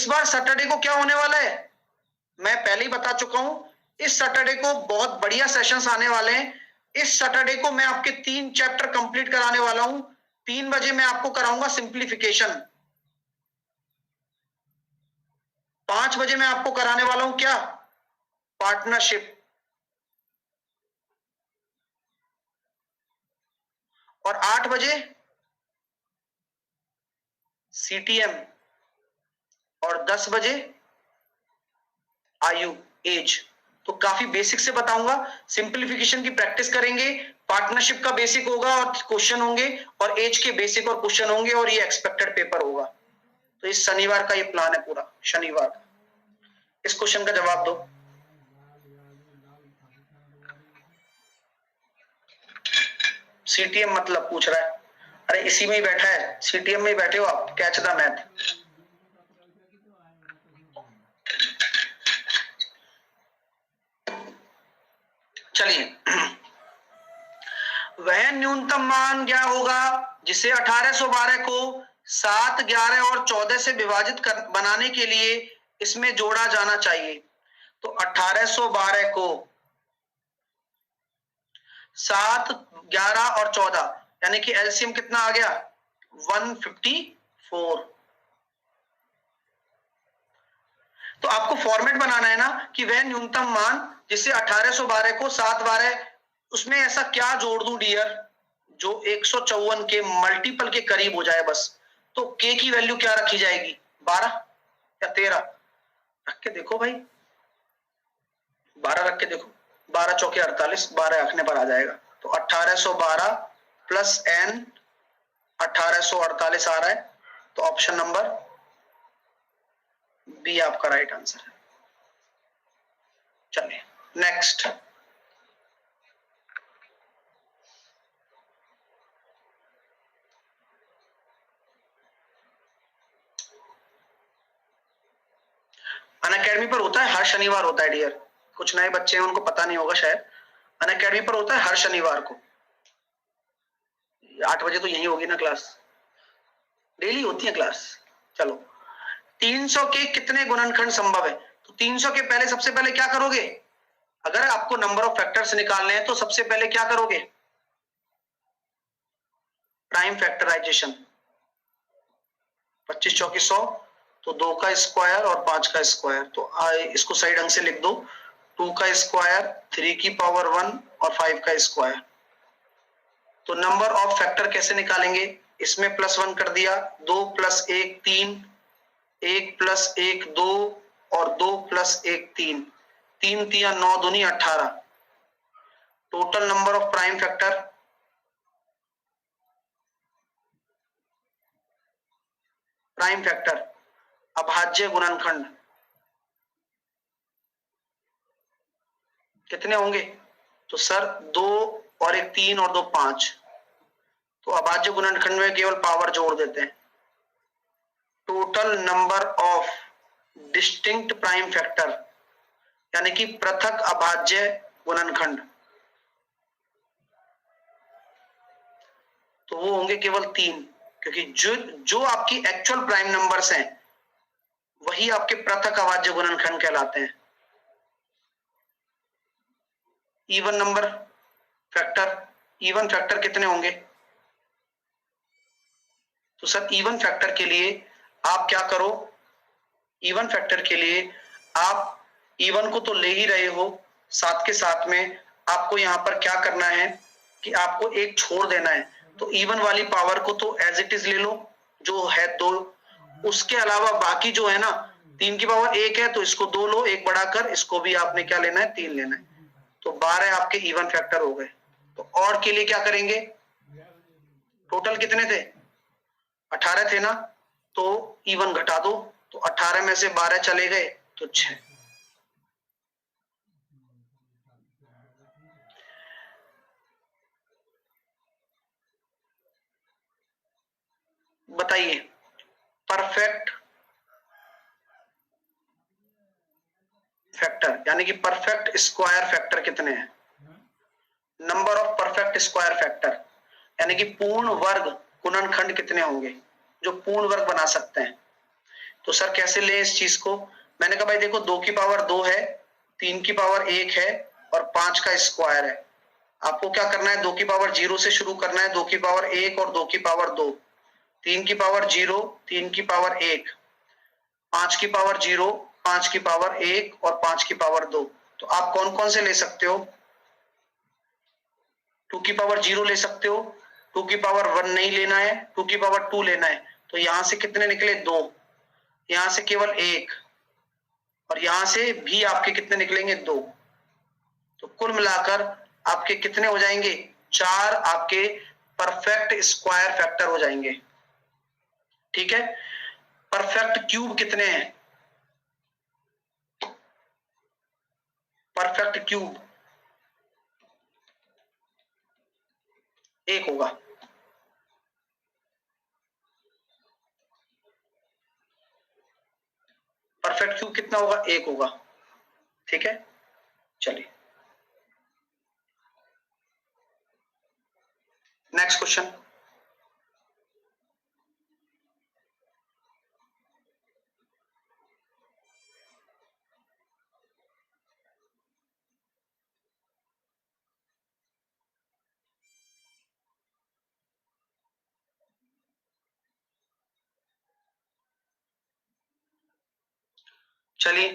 बार सैटरडे को क्या होने वाला है, मैं पहले ही बता चुका हूं। इस सैटरडे को बहुत बढ़िया सेशंस आने वाले हैं। इस सैटरडे को मैं आपके 3 चैप्टर कंप्लीट कराने वाला हूं। 3 बजे मैं आपको कराऊंगा सिंप्लीफिकेशन, 5 बजे मैं आपको कराने वाला हूं क्या? पार्टनरशिप, और 8 बजे सीटीएम, और 10 बजे आयु, एज। तो काफी बेसिक से बताऊंगा, सिंप्लीफिकेशन की प्रैक्टिस करेंगे, पार्टनरशिप का बेसिक होगा और क्वेश्चन होंगे, और एज के बेसिक और क्वेश्चन होंगे, और ये एक्सपेक्टेड पेपर होगा। तो इस शनिवार का ये प्लान है पूरा, शनिवार। इस क्वेश्चन का जवाब दो। सीटीएम मतलब पूछ रहा है, अरे इसी में ही बैठा है, सीटीएम में ही बैठे हो आप, कैच द मैथ। चलिए वह न्यूनतम मान क्या होगा जिसे 1812 को 7, 11 और 14 से विभाजित बनाने के लिए इसमें जोड़ा जाना चाहिए? तो 1812 को 7, 11 और 14, यानी कि एलसीएम कितना आ गया? 154। तो आपको फॉर्मेट बनाना है ना कि वह न्यूनतम मान जिसे 1812 को 7, 12, उसमें ऐसा क्या जोड़ दूं डियर जो 154 के मल्टीपल के करीब हो जाए बस। तो के की वैल्यू क्या रखी जाएगी? 12 या 13? रख के देखो भाई, 12 रख के देखो, 12 चौके 48, 12 रखने पर आ जाएगा। तो 1812 प्लस एन 1848 आ रहा है, तो ऑप्शन नंबर बी आपका राइट आंसर है। चलिए नेक्स्ट, अनअकैडमी पर होता है, हर शनिवार होता है डियर। कुछ नए बच्चे हैं उनको पता नहीं होगा शायद, अनअकैडमी पर होता है हर शनिवार को। 8 बजे तो यही होगी ना क्लास, डेली होती है क्लास। चलो, 300 के कितने गुणनखंड संभव है? तो 300 के पहले सबसे पहले क्या करोगे? अगर आपको नंबर ऑफ फैक्टर्स निकालने हैं तो सबसे पहले क्या करोगे? Prime factorisation. 25 चौकी 100, तो 2 का स्क्वायर और 5 का स्क्वायर, तो इसको सही ढंग से लिख दो, 2 का स्क्वायर, 3 की पावर 1 और 5 का स्क्वायर। तो नंबर ऑफ फैक्टर कैसे निकालेंगे? इसमें +1 कर दिया, 2 + 1 3, 1 + 1 2 और 2 + 1 3, 3 3 9 दूनी 18। Total number of prime factor, prime factor अभाज्य गुणनखंड कितने होंगे? तो सर 2 और 1 3 और 2 5, तो अभाज्य गुणनखंड में केवल पावर जोड़ देते हैं। Total number of distinct prime factor यानी कि पृथक अभाज्य गुणनखंड, तो वो होंगे केवल 3, क्योंकि जो आपकी एक्चुअल प्राइम नंबर्स हैं वही आपके पृथक अभाज्य गुणनखंड कहलाते हैं। Even number factor, even factor कितने होंगे? तो सर इवन फैक्टर के लिए आप क्या करो, इवन फैक्टर के लिए आप इवन को तो ले ही रहे हो, साथ के साथ में आपको यहां पर क्या करना है कि आपको एक छोड़ देना है। तो इवन वाली पावर को तो एज इट इज ले लो, जो है 2, उसके अलावा बाकी जो है ना, 3 की पावर 1 है तो इसको 2 लो, 1 बढ़ाकर इसको भी आपने क्या लेना है? 3 लेना है। तो 12 आपके इवन फैक्टर हो गए। तो और के लिए क्या करेंगे? टोटल कितने थे? 18 थे ना, तो इवन घटा दो, तो 18 में से 12 चले गए तो 6। बताइए परफेक्ट फैक्टर यानी कि परफेक्ट स्क्वायर फैक्टर कितने हैं? Number of perfect square factor यानी कि पूर्ण वर्ग गुणनखंड कितने होंगे जो पूर्ण वर्ग बना सकते हैं? तो सर कैसे ले इस चीज को? मैंने कहा भाई देखो, 2 की पावर 2 है, 3 की पावर 1 है और 5 का स्क्वायर है। आपको क्या करना है? 2 की पावर 0 से शुरू करना है, 2 की पावर 1 और 2 की पावर 2, 3 की पावर 0, 3 की पावर 1, 5 की पावर 0, 5 की पावर 1 और 5 की पावर 2। तो आप कौन कौन से ले सकते हो? 2 की पावर 0 ले सकते हो, 2 की पावर 1 नहीं लेना है, 2 की पावर 2 लेना है। तो यहां से कितने निकले? 2, यहां से केवल 1 और यहां से भी आपके कितने निकलेंगे? 2। तो कुल मिलाकर आपके कितने हो जाएंगे? 4 आपके परफेक्ट स्क्वायर फैक्टर हो जाएंगे। ठीक है, परफेक्ट क्यूब कितने हैं? परफेक्ट क्यूब 1 होगा। परफेक्ट क्यूब कितना होगा? 1 होगा। ठीक है, चलिए नेक्स्ट क्वेश्चन। चलिए,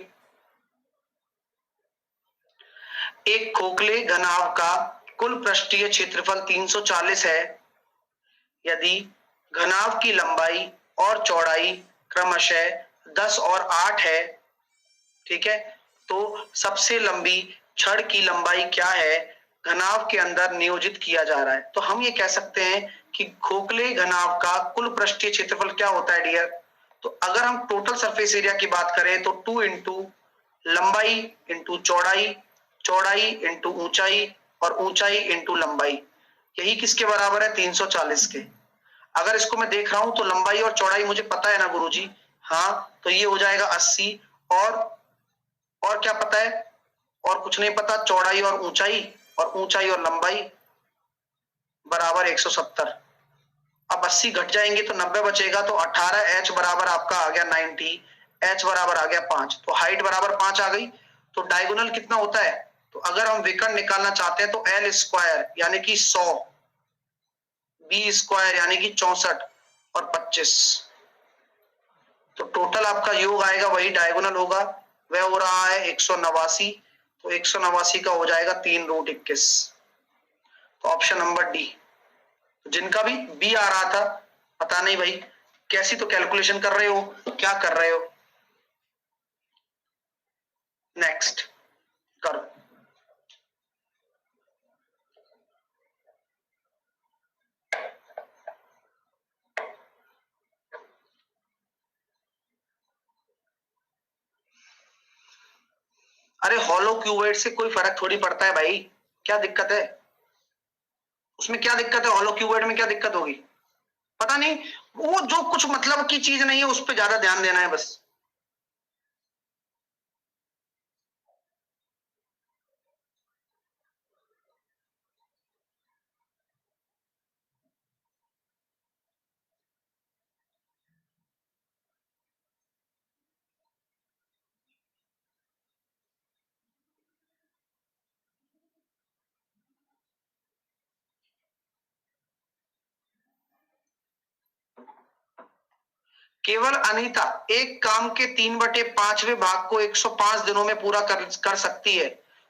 एक खोखले घनाभ का कुल पृष्ठीय क्षेत्रफल 340 है यदि घनाभ की लंबाई और चौड़ाई क्रमशः 10 और 8 है। ठीक है, तो सबसे लंबी छड़ की लंबाई क्या है घनाभ के अंदर नियोजित किया जा रहा है? तो हम ये कह सकते हैं कि खोखले घनाभ का कुल पृष्ठीय क्षेत्रफल क्या होता है डियर? तो अगर हम टोटल सरफेस एरिया की बात करें तो 2 इंटू लंबाई इंटू चौड़ाई, चौड़ाई इंटू ऊंचाई और ऊंचाई इंटू लंबाई, यही किसके बराबर है? 340 के। अगर इसको मैं देख रहा हूं तो लंबाई और चौड़ाई मुझे पता है ना गुरुजी? हाँ, तो ये हो जाएगा 80। और क्या पता है? और कुछ नहीं पता। चौड़ाई और ऊंचाई और लंबाई बराबर 170। अब 80 घट जाएंगे तो 90 बचेगा, तो 18 h बराबर आपका आ गया 90, h बराबर आ गया 5, तो हाइट बराबर 5 आ गई। तो डायगोनल कितना होता है? तो अगर हम विकर्ण निकालना चाहते हैं तो l स्क्वायर यानी कि 100, b स्क्वायर यानी कि 64 और 25, तो टोटल आपका योग आएगा, वही डायगोनल होगा, वह हो रहा है 189। तो 189 का हो जाएगा 3√21। तो ऑप्शन नंबर डी। जिनका भी बी आ रहा था, पता नहीं भाई कैसी तो कैलकुलेशन कर रहे हो, क्या कर रहे हो। नेक्स्ट करो। अरे हॉलो क्यूबॉइड से कोई फर्क थोड़ी पड़ता है भाई, क्या दिक्कत है उसमें? क्या दिक्कत है? हॉलो क्यूबॉइड में क्या दिक्कत होगी? पता नहीं, वो जो कुछ मतलब की चीज नहीं है उस पर ज्यादा ध्यान देना है बस। केवल अनीता एक काम के 3/5वें भाग को 105 दिनों में पूरा कर सकती है।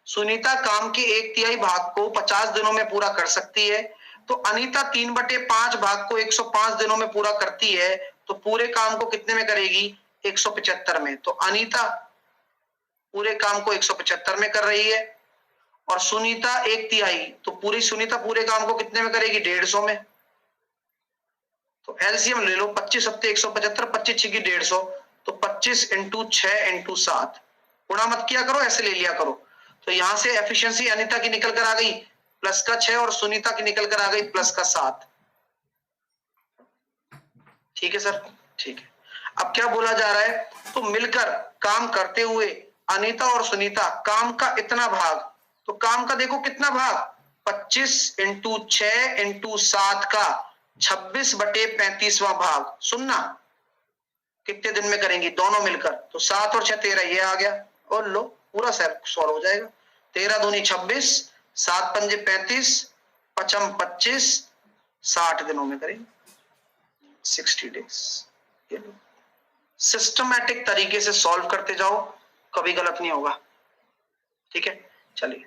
सुनीता काम के 1/3 भाग को 50 दिनों में पूरा कर सकती है। तो अनीता 3/5 भाग को 105 दिनों में पूरा करती है, तो पूरे काम को कितने में करेगी? 175 में। तो अनीता पूरे काम को 175 में कर रही है, और सुनीता 1/3, तो सुनीता पूरे काम को कितने में करेगी? 150 में। तो एलसीएम ले लो, 25 सत्ते 175, 25 छिकी 150, तो 25 इंटू 6 इंटू 7, गुणा मत किया करो, ऐसे ले लिया करो। तो यहां से एफिशिएंसी अनीता की निकल कर आ गई +6 और सुनीता की निकल कर आ गई +7। ठीक है सर, ठीक है। अब क्या बोला जा रहा है? तो मिलकर काम करते हुए अनीता और सुनीता काम का इतना भाग, तो काम का देखो कितना भाग, 25 इंटू 6 इंटू 7 का 26/35वां भाग। सुनना, कितने दिन में करेंगी दोनों मिलकर? तो 7 और 6 13, ये आ गया, और लो पूरा सॉल्व हो जाएगा। 13 दूनी 26, 7 पंजे 35, 5 25, 60 दिनों में करेंगे, 60 डेज। सिस्टमैटिक तरीके से सॉल्व करते जाओ, कभी गलत नहीं होगा। ठीक है, चलिए।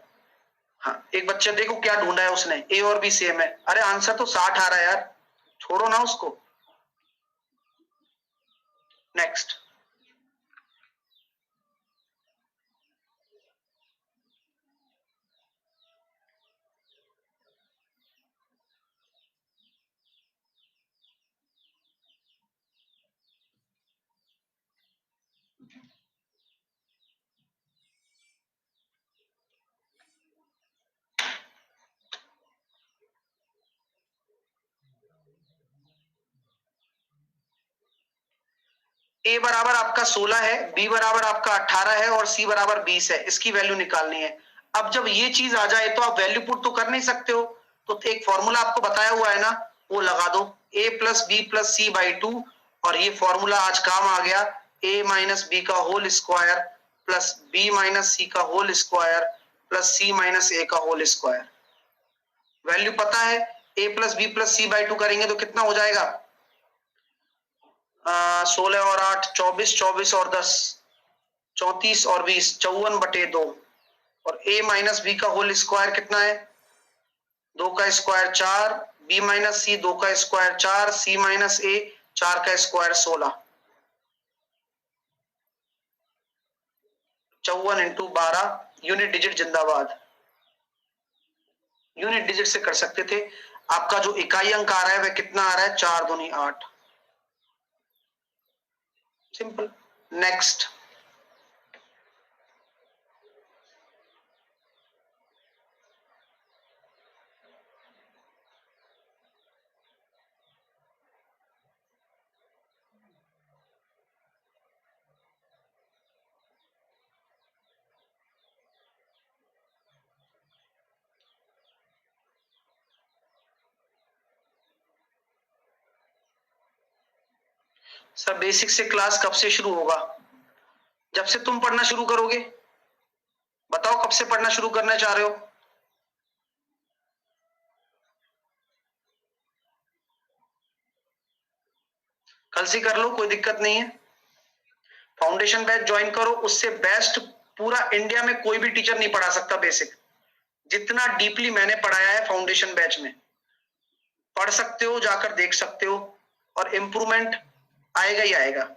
हाँ, एक बच्चे देखो क्या ढूंढा है उसने, ए और बी सेम है। अरे आंसर तो 60 आ रहा है यार, छोड़ो ना उसको। नेक्स्ट। ए बराबर आपका 16 है, बी बराबर आपका 18 है और सी बराबर 20 है। इसकी वैल्यू निकालनी है। अब जब ये चीज आ जाए तो आप वैल्यू पुट तो कर नहीं सकते हो, तो एक फॉर्मूला आपको बताया हुआ है ना, वो लगा दो, a plus B plus C by 2, और ये फॉर्मूला आज काम आ गया, a माइनस बी का whole square plus B minus C का whole square plus C minus A का होल स्क्वायर। वैल्यू पता है, a plus B plus C by 2 करेंगे तो कितना हो जाएगा? 16 और 8 24, 24 और 10 34 और 20 54/2, और a माइनस बी का होल स्क्वायर कितना है? 2 का स्क्वायर 4, बी माइनस सी 2 का स्क्वायर 4, सी माइनस ए 4 का स्क्वायर 16, 54 इंटू 12, यूनिट डिजिट जिंदाबाद। यूनिट डिजिट से कर सकते थे। आपका जो इकाई अंक आ रहा है वह कितना आ रहा है? 4 दूनी 8। सिंपल। नेक्स्ट। सर बेसिक से क्लास कब से शुरू होगा? जब से तुम पढ़ना शुरू करोगे। बताओ कब से पढ़ना शुरू करना चाह रहे हो? कल से कर लो, कोई दिक्कत नहीं है। फाउंडेशन बैच ज्वाइन करो, उससे बेस्ट पूरा इंडिया में कोई भी टीचर नहीं पढ़ा सकता बेसिक। जितना डीपली मैंने पढ़ाया है फाउंडेशन बैच में, पढ़ सकते हो, जाकर देख सकते हो, और इंप्रूवमेंट आएगा ही आएगा।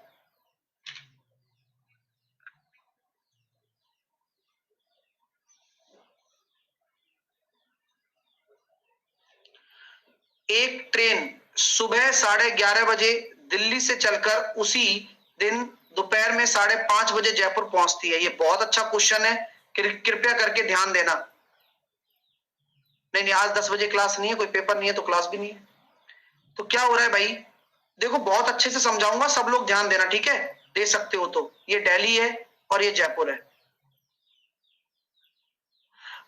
एक ट्रेन सुबह 11:30 बजे दिल्ली से चलकर उसी दिन दोपहर में 5:30 बजे जयपुर पहुंचती है। ये बहुत अच्छा क्वेश्चन है, कृपया करके ध्यान देना। नहीं, आज 10 बजे क्लास नहीं है, कोई पेपर नहीं है तो क्लास भी नहीं है। तो क्या हो रहा है भाई, देखो बहुत अच्छे से समझाऊंगा, सब लोग ध्यान देना, ठीक है? दे सकते हो तो। ये दिल्ली है और ये जयपुर है।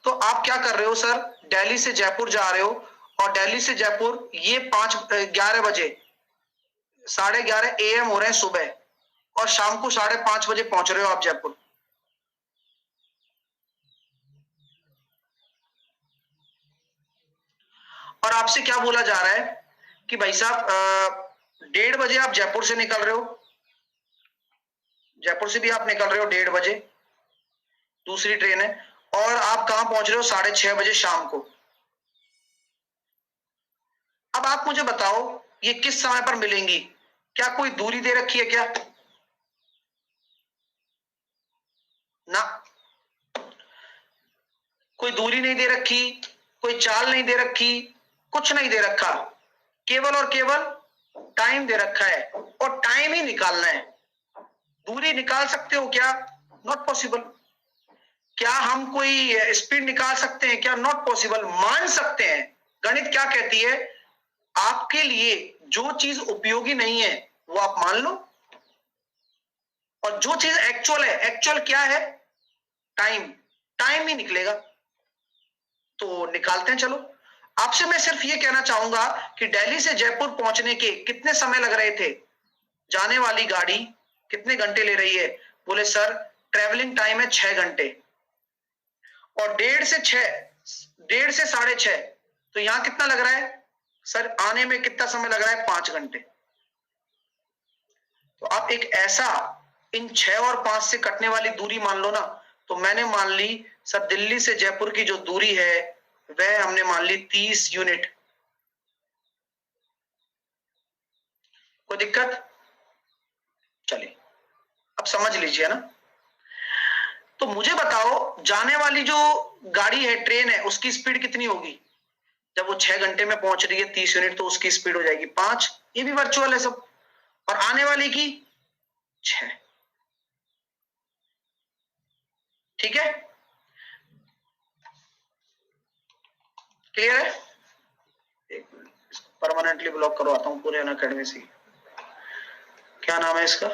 तो आप क्या कर रहे हो सर, दिल्ली से जयपुर जा रहे हो, और दिल्ली से जयपुर ये 11 बजे 11:30 AM हो रहे हैं सुबह, और शाम को 5:30 बजे पहुंच रहे हो आप जयपुर। और आपसे क्या बोला जा रहा है कि भाई साहब 1:30 बजे आप जयपुर से निकल रहे हो, जयपुर से भी आप निकल रहे हो 1:30 बजे, दूसरी ट्रेन है, और आप कहां पहुंच रहे हो 6:30 बजे शाम को। अब आप मुझे बताओ ये किस समय पर मिलेंगी? क्या कोई दूरी दे रखी है क्या? ना, कोई दूरी नहीं दे रखी, कोई चाल नहीं दे रखी, कुछ नहीं दे रखा, केवल और केवल टाइम दे रखा है, और टाइम ही निकालना है। दूरी निकाल सकते हो क्या? Not possible. क्या हम कोई स्पीड निकाल सकते हैं क्या? Not possible. मान सकते हैं, गणित क्या कहती है, आपके लिए जो चीज उपयोगी नहीं है वो आप मान लो, और जो चीज एक्चुअल है, एक्चुअल क्या है? टाइम, टाइम ही निकलेगा। तो निकालते हैं, चलो। आपसे मैं सिर्फ ये कहना चाहूंगा कि दिल्ली से जयपुर पहुंचने के कितने समय लग रहे थे? जाने वाली गाड़ी कितने घंटे ले रही है? बोले सर ट्रेवलिंग टाइम है 6 घंटे, और 1:30 से 6:30, तो यहां कितना लग रहा है सर? आने में कितना समय लग रहा है? 5 घंटे। तो आप एक ऐसा इन 6 और 5 से कटने वाली दूरी मान लो ना। तो मैंने मान ली सर दिल्ली से जयपुर की जो दूरी है वह हमने मान ली 30 यूनिट। कोई दिक्कत? चलिए अब समझ लीजिए ना। तो मुझे बताओ जाने वाली जो गाड़ी है, ट्रेन है, उसकी स्पीड कितनी होगी? जब वो 6 घंटे में पहुंच रही है 30 यूनिट, तो उसकी स्पीड हो जाएगी 5। ये भी वर्चुअल है सब। और आने वाली की 6। ठीक है, क्लियर है? एक मिनट, परमानेंटली ब्लॉक करवाता हूं पूरे अनअकैडमी से। क्या नाम है इसका?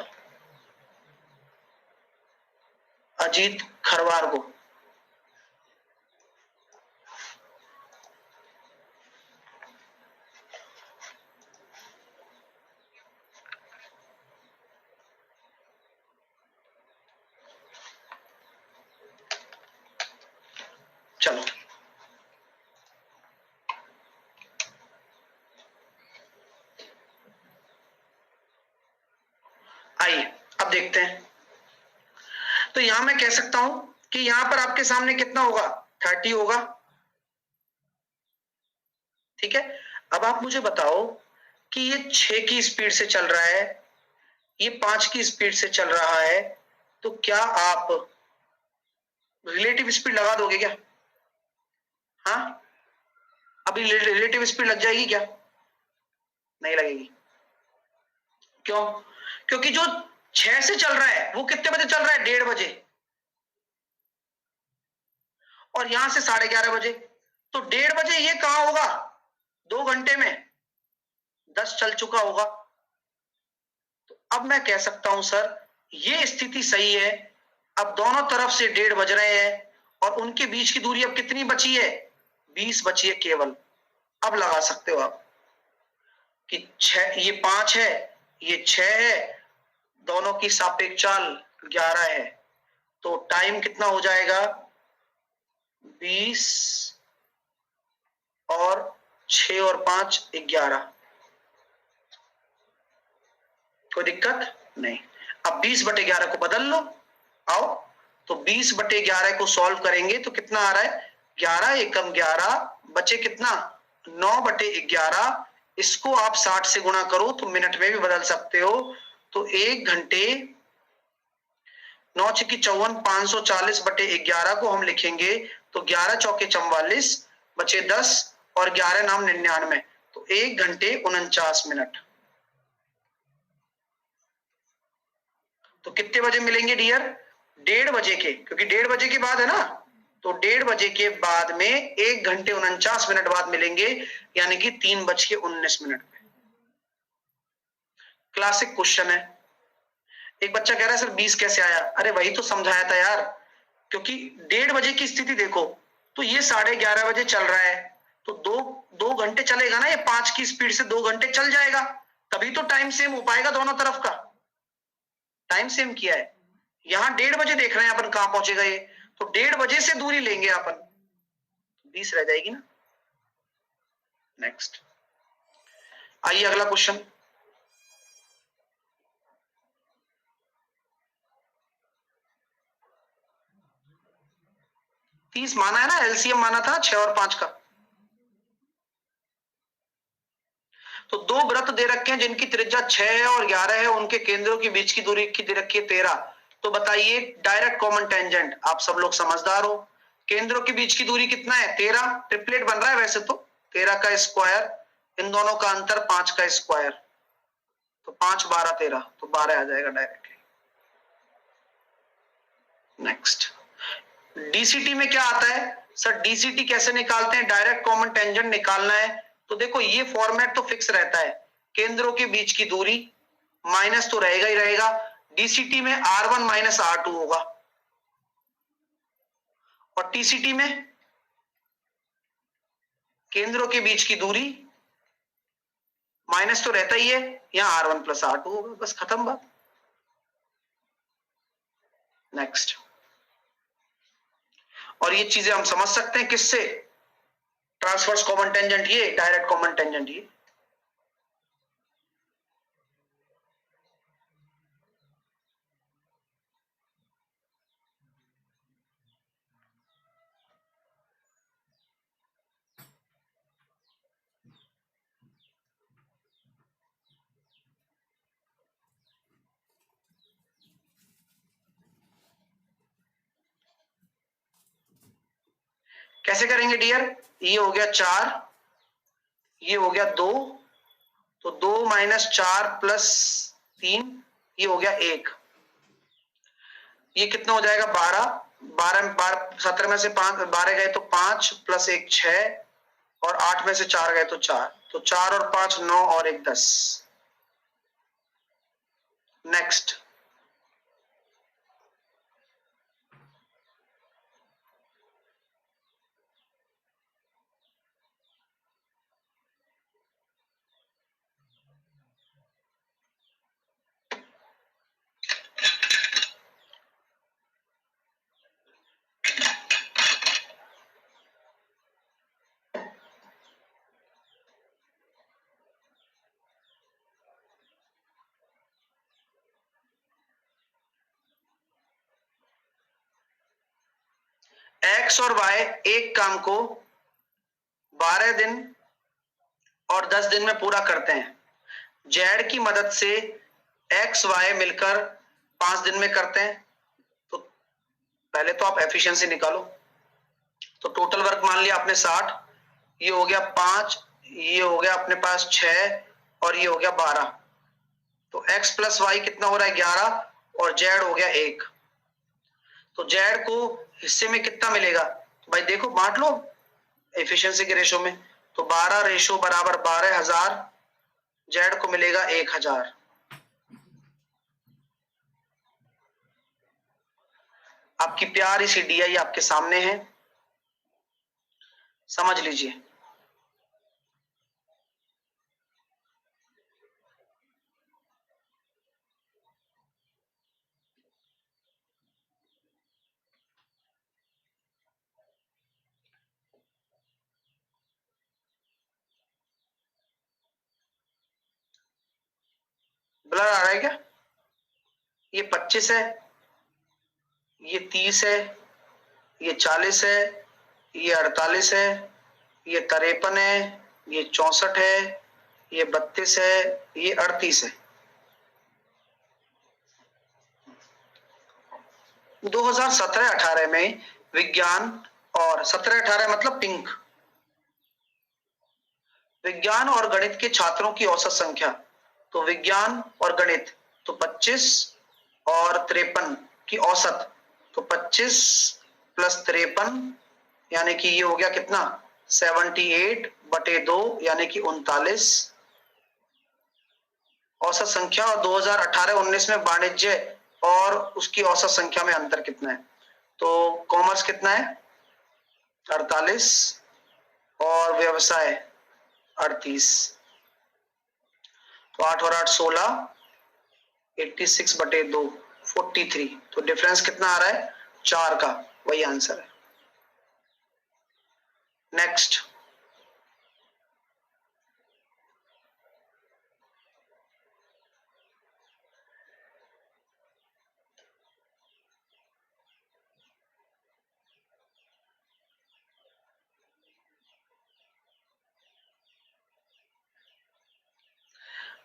अजीत खरवार को। चलो आइए अब देखते हैं। तो यहां मैं कह सकता हूं कि यहां पर आपके सामने कितना होगा? 30 होगा। ठीक है, अब आप मुझे बताओ कि ये 6 की स्पीड से चल रहा है, ये 5 की स्पीड से चल रहा है, तो क्या आप रिलेटिव स्पीड लगा दोगे क्या? हाँ, अभी रिलेटिव स्पीड लग जाएगी क्या? नहीं लगेगी। क्यों? क्योंकि जो 6 से चल रहा है वो कितने बजे चल रहा है? 1:30 बजे, और यहां से 11:30 बजे, तो 1:30 बजे ये कहां होगा? 2 घंटे में 10 चल चुका होगा। तो अब मैं कह सकता हूं सर ये स्थिति सही है। अब दोनों तरफ से 1:30 बज रहे हैं, और उनके बीच की दूरी अब कितनी बची है? 20 बची है केवल। अब लगा सकते हो आप कि 6, ये 5 है, ये 6 है, दोनों की सापेक्ष चाल 11 है, तो टाइम कितना हो जाएगा 20 और 6 और 5 11। कोई दिक्कत नहीं। अब 20/11 को बदल लो, आओ। तो 20/11 को सॉल्व करेंगे तो कितना आ रहा है 11 एकम 11 बचे कितना 9/11। इसको आप 60 से गुणा करो तो मिनट में भी बदल सकते हो। तो 1 घंटे 9 छक्की 54 540/11 को हम लिखेंगे तो 11 चौके 44 बचे 10 और 11 नाम 99, तो 1 घंटे 49 मिनट। तो कितने बजे मिलेंगे डियर 1:30 बजे के, क्योंकि 1:30 बजे के बाद है ना, तो 1:30 बजे के बाद में 1 घंटे 49 मिनट बाद मिलेंगे, यानी कि 3:19 पे। क्लासिक क्वेश्चन है। एक बच्चा कह रहा है सर 20 कैसे आया, अरे वही तो समझाया था यार, क्योंकि 1:30 बजे की स्थिति देखो तो ये 11:30 बजे चल रहा है, तो दो घंटे चलेगा ना, ये 5 की स्पीड से 2 घंटे चल जाएगा, तभी तो टाइम सेम हो पाएगा दोनों तरफ का। टाइम सेम किया है, यहां 1:30 बजे देख रहे हैं अपन कहां पहुंचेगा ये, तो 1:30 बजे से दूरी लेंगे अपन, 20 रह जाएगी ना। नेक्स्ट आइए अगला क्वेश्चन। तीस माना है ना, एलसीएम माना था 6 और 5 का। तो दो वृत्त दे रखे हैं जिनकी त्रिज्या 6 और 11 है, उनके केंद्रों के बीच की दूरी की दे रखी है 13। तो बताइए डायरेक्ट कॉमन टेंजेंट, आप सब लोग समझदार हो, केंद्रों के बीच की दूरी कितना है 13, ट्रिपलेट बन रहा है वैसे तो, 13 का स्क्वायर, इन दोनों का अंतर 5 का स्क्वायर, तो 5 12 13, तो 12 आ जाएगा डायरेक्टली। नेक्स्ट डीसीटी में क्या आता है सर, डीसीटी कैसे निकालते हैं, डायरेक्ट कॉमन टेंजेंट निकालना है तो देखो ये फॉर्मेट तो फिक्स रहता है, केंद्रों के बीच की दूरी माइनस तो रहेगा ही रहेगा, डीसीटी में R1 माइनस R2 होगा, और टीसीटी में केंद्रों के बीच की दूरी माइनस तो रहता ही है, यहां R1 प्लस R2 होगा, बस खत्म बात। नेक्स्ट, और ये चीजें हम समझ सकते हैं किससे, ट्रांसवर्स कॉमन टेंजेंट ये, डायरेक्ट कॉमन टेंजेंट ये। कैसे करेंगे डियर, ये हो गया 4, ये हो गया 2, तो 2 माइनस 4 प्लस 3, ये हो गया 1, ये कितना हो जाएगा 12, 17 में से 5 12 गए तो 5 प्लस 1 6, और 8 में से 4 गए तो 4, तो 4 और 5 9 और 1 10। नेक्स्ट एक्स और वाई एक काम को 12 दिन और 10 दिन में पूरा करते हैं, जेड की मदद से एक्स वाई मिलकर 5 दिन में करते हैं, तो पहले तो आप एफिशिएंसी निकालो, तो टोटल वर्क मान लिया आपने 60, ये हो गया 5, ये हो गया अपने पास 6, और ये हो गया 12, तो x प्लस वाई कितना हो रहा है 11, और जेड हो गया 1, तो जेड को हिस्से में कितना मिलेगा, तो भाई देखो बांट लो एफिशिएंसी के रेशो में, तो 12 रेशो बराबर 12,000, जेड को मिलेगा 1,000। आपकी प्यारी सी डीआई आपके सामने है, समझ लीजिए। ब्लर आ रहा है क्या? ये 25 है, ये 30 है, ये 40 है, ये 48 है, ये 53 है, ये 64 है, ये 32 है, ये 38 है। 2017-18 में विज्ञान और 17-18 मतलब पिंक, विज्ञान और गणित के छात्रों की औसत संख्या, तो विज्ञान और गणित तो 25 और 53 की औसत, तो 25 प्लस 53 यानी कि ये हो गया कितना 78/2 यानी कि 39 औसत संख्या। और 2018-19 में वाणिज्य और उसकी औसत संख्या में अंतर कितना है? तो कॉमर्स कितना है 48 और व्यवसाय 38, तो 8 और 8 16, 86/2 43, तो डिफरेंस कितना आ रहा है 4 का, वही आंसर है। नेक्स्ट,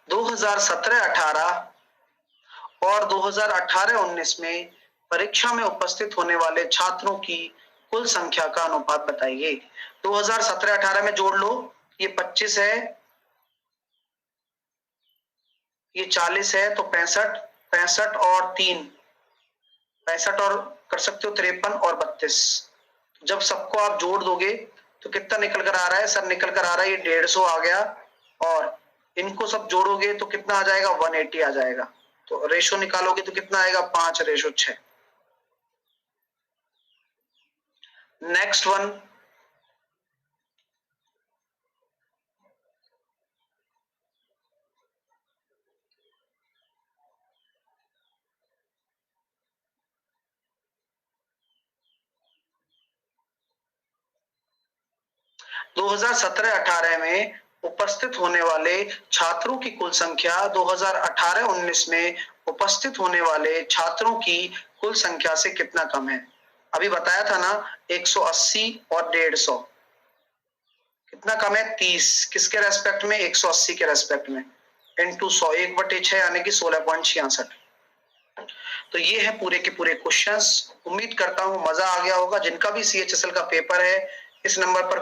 दो 2017-18 और 2018-19 में परीक्षा में उपस्थित होने वाले छात्रों की कुल संख्या का अनुपात बताइए। 2017-18 में जोड़ लो, ये 25 है, ये 40 है, तो 65, 65 और 3, 65 और कर सकते हो 53 और 32। जब सबको आप जोड़ दोगे तो कितना निकल कर आ रहा है सर? निकल कर आ रहा है ये 150 आ गया, और इनको सब जोड़ोगे तो कितना आ जाएगा 180 आ जाएगा। तो रेशो निकालोगे तो कितना आएगा 5:6। नेक्स्ट वन, दो 2017-18 में उपस्थित होने वाले छात्रों की कुल संख्या 2018-19 में उपस्थित होने वाले छात्रों की कुल संख्या से कितना कम है? अभी बताया था ना 180 और 150, कितना कम है 30, किसके रेस्पेक्ट में 180 के रेस्पेक्ट में, इंटू 100, 1/6 यानी कि 16.66। तो ये है पूरे के पूरे क्वेश्चंस। उम्मीद करता हूं मजा आ गया होगा। जिनका भी CHSL का पेपर है इस नंबर पर